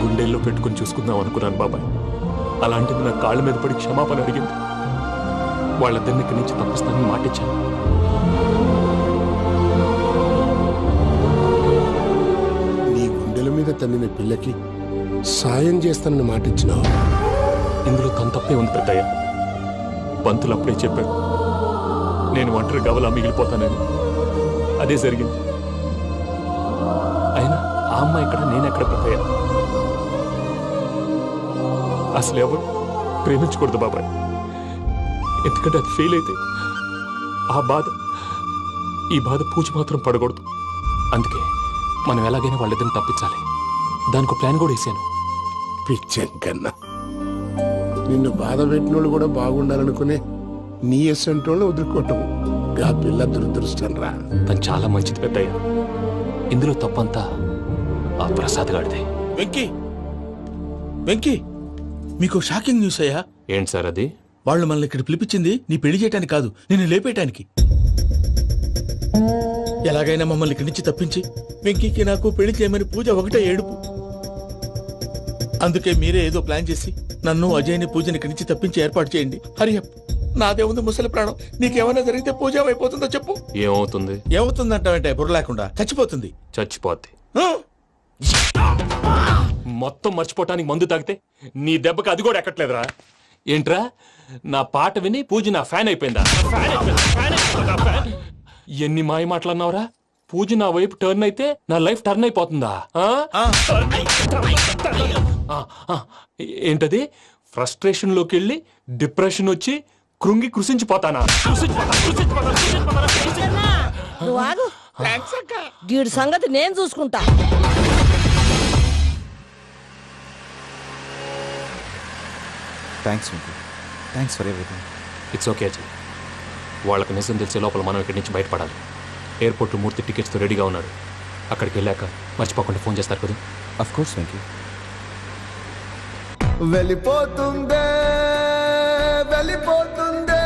గుండెల్లో పెట్టుకుని చూసుకుందాం అనుకున్నాను బాబాయ్. అలాంటిది నా కాళ్ళ మీద పడి క్షమాపణ అడిగింది. వాళ్ళిద్దరిని ఇక్కడి నుంచి తప్పిస్తానని మాటిచ్చాను. నీ గుండెల మీద తన్నిన పిల్లకి సాయం చేస్తానని మాటిచ్చినావు. ఇందులో తన తప్పే ఉంది పెద్దయ్య. పంతులు అప్పుడే చెప్పాడు నేను ఒంటరి గవలా మిగిలిపోతానని. అదే జరిగింది. అయినా ఆ అమ్మాయి ఎక్కడ, నేనెక్కడ పెద్దయ్య? అసలు ఎవరు ప్రేమించకూడదు బాబాయ్. ఎందుకంటే అది ఫెయిల్ అయితే ఆ బాధ, ఈ బాధ పూజ మాత్రం పడకూడదు. అందుకే మనం ఎలాగైనా వాళ్ళిద్దరిని తప్పించాలి. దానికి ప్లాన్ కూడా వేసాను. పిచ్చంకన్నా నిన్ను బాధ పెట్టినోళ్ళు కూడా బాగుండాలనుకునే నీ ఎస్సంటోళ్ళు వదులుకోవటం ఆ పిల్ల దురదృష్టం రా. తను చాలా మంచిది పెద్దయ్య. ఇందులో తప్పంతా ఆ ప్రసాద్ గాడిదే. వెంకీ, వెంకీ, మీకు షాకింగ్ న్యూస్ అయ్యా. ఏంటి సార్ అది? వాళ్ళు మనల్ని ఇక్కడ పిలిపించింది నీ పెళ్లి చేయటానికి కాదు, నిన్ను లేపేయటానికి. ఎలాగైనా మమ్మల్ని ఇక్కడి నుంచి తప్పించి వెంకీకి నాకు పెళ్లి చేయమని పూజ ఒకటే ఏడుపు. అందుకే మీరే ఏదో ప్లాన్ చేసి నన్ను అజయ్ని పూజని ఇక్కడి నుంచి తప్పించి ఏర్పాటు చేయండి. హరియప్, నాదే ఉంది ముసలి ప్రాణం. నీకేమైనా జరిగితే పూజ అయిపోతుందో చెప్పు. ఏమవుతుంది? ఏమవుతుందంటావంటే బుర్ర లేకుండా చచ్చిపోతుంది. చచ్చిపోద్ది. మొత్తం మర్చిపోవటానికి మందు తాగితే నీ దెబ్బకి అది కూడా ఎక్కట్లేదురా. ఏంట్రా, నా పాట విని పూజ నా ఫ్యాన్ అయిపోయిందా? ఎన్ని మాయ మాటలన్నావురా? పూజ నా వైపు టర్న్ అయితే నా లైఫ్ టర్న్ అయిపోతుందా? ఏంటది? ఫ్రస్ట్రేషన్ లోకి వెళ్ళి డిప్రెషన్ వచ్చి కృంగి కృషించిపోతానా? నువ్వు ఆగు. గీడి సంగతి నేను చూసుకుంటా. Thanks Venky. Thanks for everything. It's okay Ajay. వాళ్ళకి నిజం తెలిసే లోపల మనం ఇక్కడి నుంచి బయటపడాలి. ఎయిర్పోర్ట్ మూర్తి టికెట్స్తో రెడీగా ఉన్నాడు. అక్కడికి వెళ్ళాక మర్చిపోకుండా ఫోన్ చేస్తారు కదా. Of course Venky. వెళ్ళిపోతుందే వెళ్ళిపోతుందే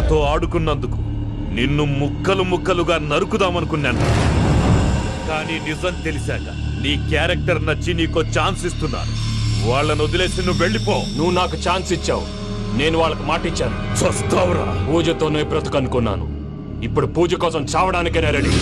నాతో ఆడుకున్నందుకు నిన్ను ముక్కలు ముక్కలుగా నరుకుదామనుకున్నాను. కానీ నిజం తెలిసాక నీ క్యారెక్టర్ నచ్చి నీకో ఛాన్స్ ఇస్తున్నాను. వాళ్ళను వదిలేసి నువ్వు వెళ్ళిపో. నువ్వు నాకు ఛాన్స్ ఇచ్చావు, నేను వాళ్ళకి మాట ఇచ్చాను. చస్తావురా. పూజతోనే బ్రతుకనుకున్నాను, ఇప్పుడు పూజ కోసం చావడానికైనా రెడీ.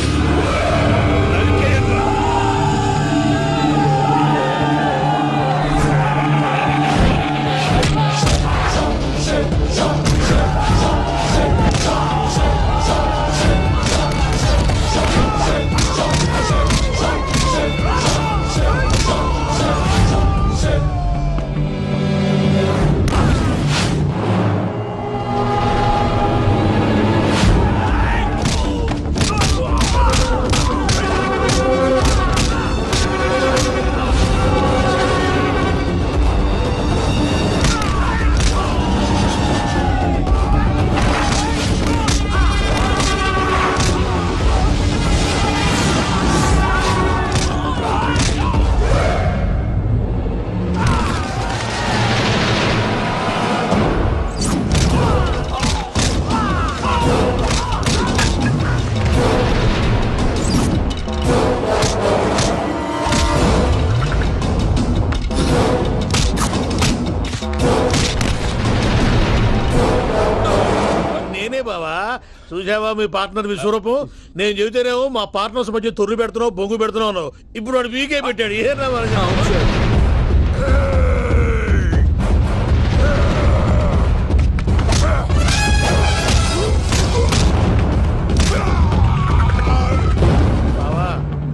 చూసావా మీ పార్ట్నర్ విశ్వరూపం? నేను చెబితేనేమో మా పార్ట్నర్స్ మధ్య తొర్రు పెడుతున్నావు, బొంగు పెడుతున్నావు అన్నావు. ఇప్పుడు వాడు వీకే పెట్టాడు. ఏనా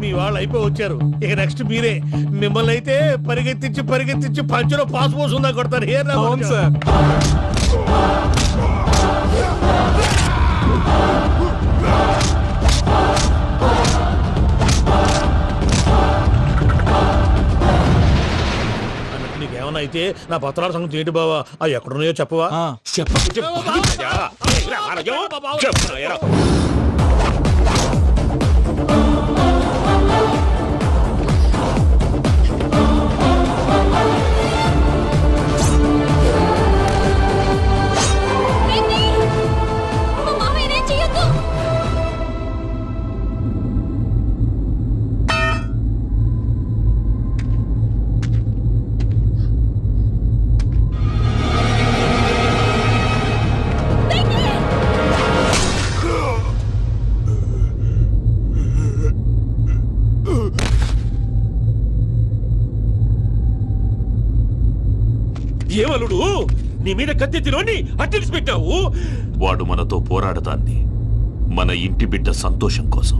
మీ వాళ్ళు అయిపోయి వచ్చారు, ఇక నెక్స్ట్ మీరే. మిమ్మల్ని అయితే పరిగెత్తించి పరిగెత్తించి పంచలో పాస్ పోసుందా కొడతారు. ఏనా నీకేమన్నా అయితే నా పత్రాల సంగతి ఏంటి బావా? అవి ఎక్కడున్నాయో చెప్పవా? ఏమలుడు, నీ మీద కత్తెత్తిలోని అట్టెలిసి పెట్టావు. వాడు మనతో పోరాడతాన్ని మన ఇంటి బిడ్డ సంతోషం కోసం.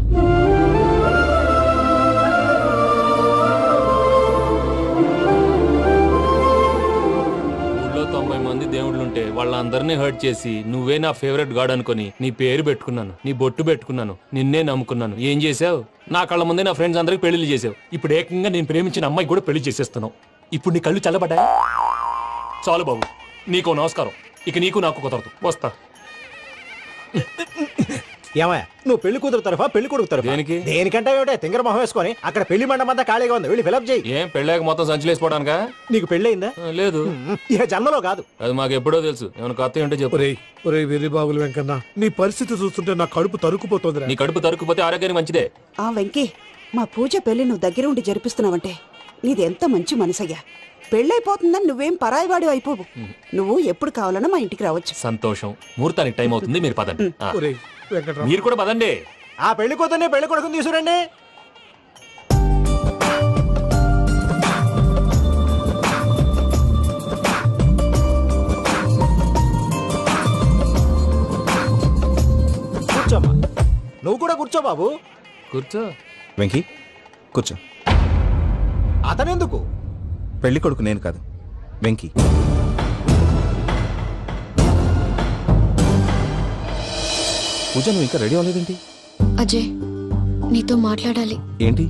ఊళ్ళో 90 మంది దేవుళ్ళుంటే వాళ్ళందరినీ హర్ట్ చేసి నువ్వే నా ఫేవరెట్ గాడ్ అనుకుని నీ పేరు పెట్టుకున్నాను, నీ బొట్టు పెట్టుకున్నాను, నిన్నే నమ్ముకున్నాను. ఏం చేసావు? నా కళ్ళ ముందే నా ఫ్రెండ్స్ అందరికి పెళ్లి చేసావు. ఇప్పుడు ఏకంగా నేను ప్రేమించిన అమ్మాయి కూడా పెళ్లి చేసేస్తున్నావు. ఇప్పుడు నీ కళ్ళు చల్లబడ్డాయి. చాలు బాబు, నీకో నమస్కారం. ఇక నీకు నాకు కుదరదు, వస్తా. ఏమయ్యా, నువ్వు పెళ్లి కూతురు తరఫా పెళ్లి కొడుకు తరఫా? దేనికి? దేనికంటే ఏమిటా, తింగర మొహం వేసుకొని అక్కడ పెళ్లి మండపం అంతా ఖాళీగా ఉంది, వెళ్ళి ఫిలప్ చేయి. ఏం పెళ్ళాక మొత్తం సంచలేసిపోవడానికా? నీకు పెళ్ళయిందా? లేదు. ఇక జన్మలో కాదు. అది మాకు ఎప్పుడో తెలుసు. ఏమైనా కొత్త ఉంటే చెప్పు. వెర్రి బాబులు వెంకన్న, నీ పరిస్థితి చూస్తుంటే నా కడుపు తరుక్కుపోతుంది. నీ కడుపు తరుక్కుపోతే ఆరోగ్యానికి మంచిదే. ఆ వెంకీ, మా పూజ పెళ్లి నువ్వు దగ్గర ఉండి జరిపిస్తున్నావంటే నీది ఎంత మంచి మనసయ్యా. పెళ్ళైపోతుందని నువ్వేం పరాయివాడి అయిపోవు. నువ్వు ఎప్పుడు కావాలన్నా మా ఇంటికి రావచ్చు. సంతోషం. ముహూర్తానికి టైం అవుతుంది, మీరు పదండి. మీరు కూడా పదండి. ఆ పెళ్లి కూతుర్ని పెళ్లి కొడుకుని తీసుకురండి. కూర్చోమ్మా. నువ్వు కూడా కూర్చో బాబు. కూర్చో. వెంకీ కూర్చో. అతనెందుకు? పెళ్లి కొడుకు నేను కాదు, వెంకీ. పూజ, నువ్వు ఇంకా రెడీ అవ్వలేదేంటి? అజయ్, నీతో మాట్లాడాలి. ఏంటి?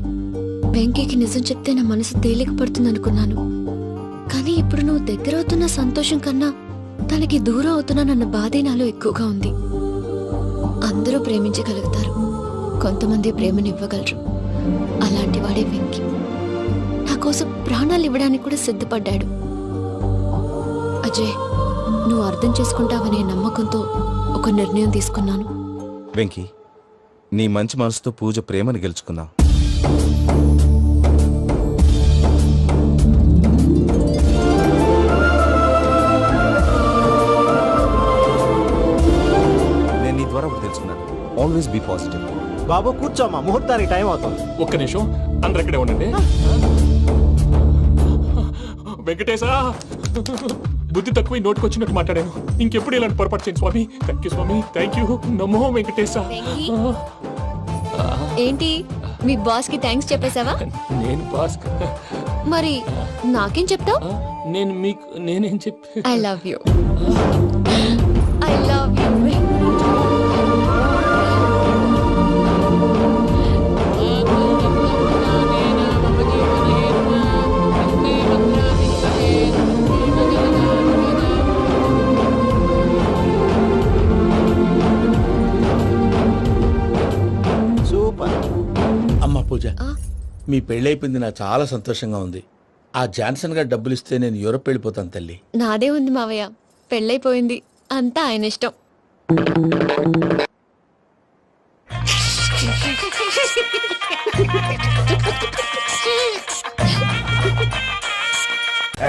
వెంకీకి నిజం చెప్తే నా మనసు తేలిక పడుతుంది అనుకున్నాను. కానీ ఇప్పుడు నువ్వు దగ్గర అవుతున్న సంతోషం కన్నా తనకి దూరం అవుతున్నానన్న బాధే నాలో ఎక్కువగా ఉంది. అందరూ ప్రేమించగలుగుతారు, కొంతమంది ప్రేమనివ్వగలరు. అలాంటి వాడే వెంకీ. నా కోసం ప్రాణాలు ఇవ్వడానికి కూడా సిద్ధపడ్డాడు. అజయ్, నువ్వు అర్థం చేసుకుంటావనే నమ్మకంతో ఒక నిర్ణయం తీసుకున్నాను. వెంకీ, నీ మంచి మనసుతో పూజ ప్రేమని గెలుచుకుందాం. నేను నీ ద్వారా ఒకటి తెలుసుకున్నాను. Always be positive. బాబు కూర్చోమ్మా, ముహూర్తానికి టైం అవుతుంది. ఒక్క నిమిషం, అందరు ఇక్కడే ఉండండి. వెంకటేశా, బుద్ధి తక్కువ నోటికొచ్చినట్టు మాట్లాడాను. ఇంకెప్పుడు ఇలాంటి పొరపాటు చేయండి స్వామి. థ్యాంక్ యూ స్వామి, థ్యాంక్ యూ. నమో వెంకటేశ. ఏంటి మీ బాస్ కి థ్యాంక్స్ చెప్పేశావా? నేను బాస్ మరి నాకేం చెప్తావు? నేను మీకు నేనేం చెప్పి I love you. I love you. అమ్మ పూజ, మీ పెళ్ళైపోయింది నాకు చాలా సంతోషంగా ఉంది. ఆ జాన్సన్ గారు డబ్బులు ఇస్తే నేను యూరోప్ వెళ్ళిపోతాను తల్లి. నాదే ఉంది మావయ్య, పెళ్ళైపోయింది, అంతా ఆయన ఇష్టం.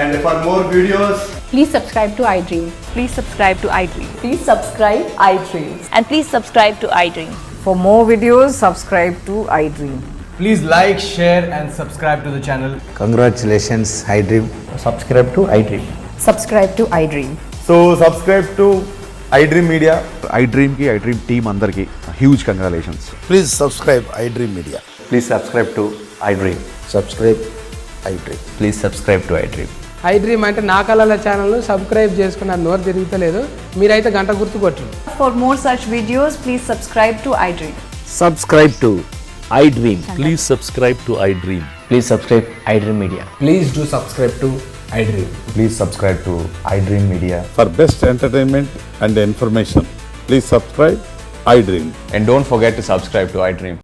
And for more videos, Please subscribe to iDream. Please subscribe to iDream. Please subscribe iDream. And please subscribe to iDream. For more videos, subscribe to iDream. Please like, share and subscribe to the channel. Congratulations iDream. Subscribe to iDream. Subscribe to iDream. So subscribe to iDream Media. iDream కి iDream team అందరికి huge congratulations. Please subscribe iDream media. Please subscribe to iDream. Subscribe iDream. Please subscribe to iDream. iDream అంటే నా కళల channel subscribe చేసుకున్న నోరు తిరుగుతలేదు. మీరైతే గంట గుర్తు కొట్టండి. For more such videos, please subscribe to iDream. Subscribe to iDream. Please subscribe to iDream. Please subscribe iDream Media. Please do subscribe to iDream. Please subscribe to iDream Media. For best entertainment and information, please subscribe iDream. And don't forget to subscribe to iDream.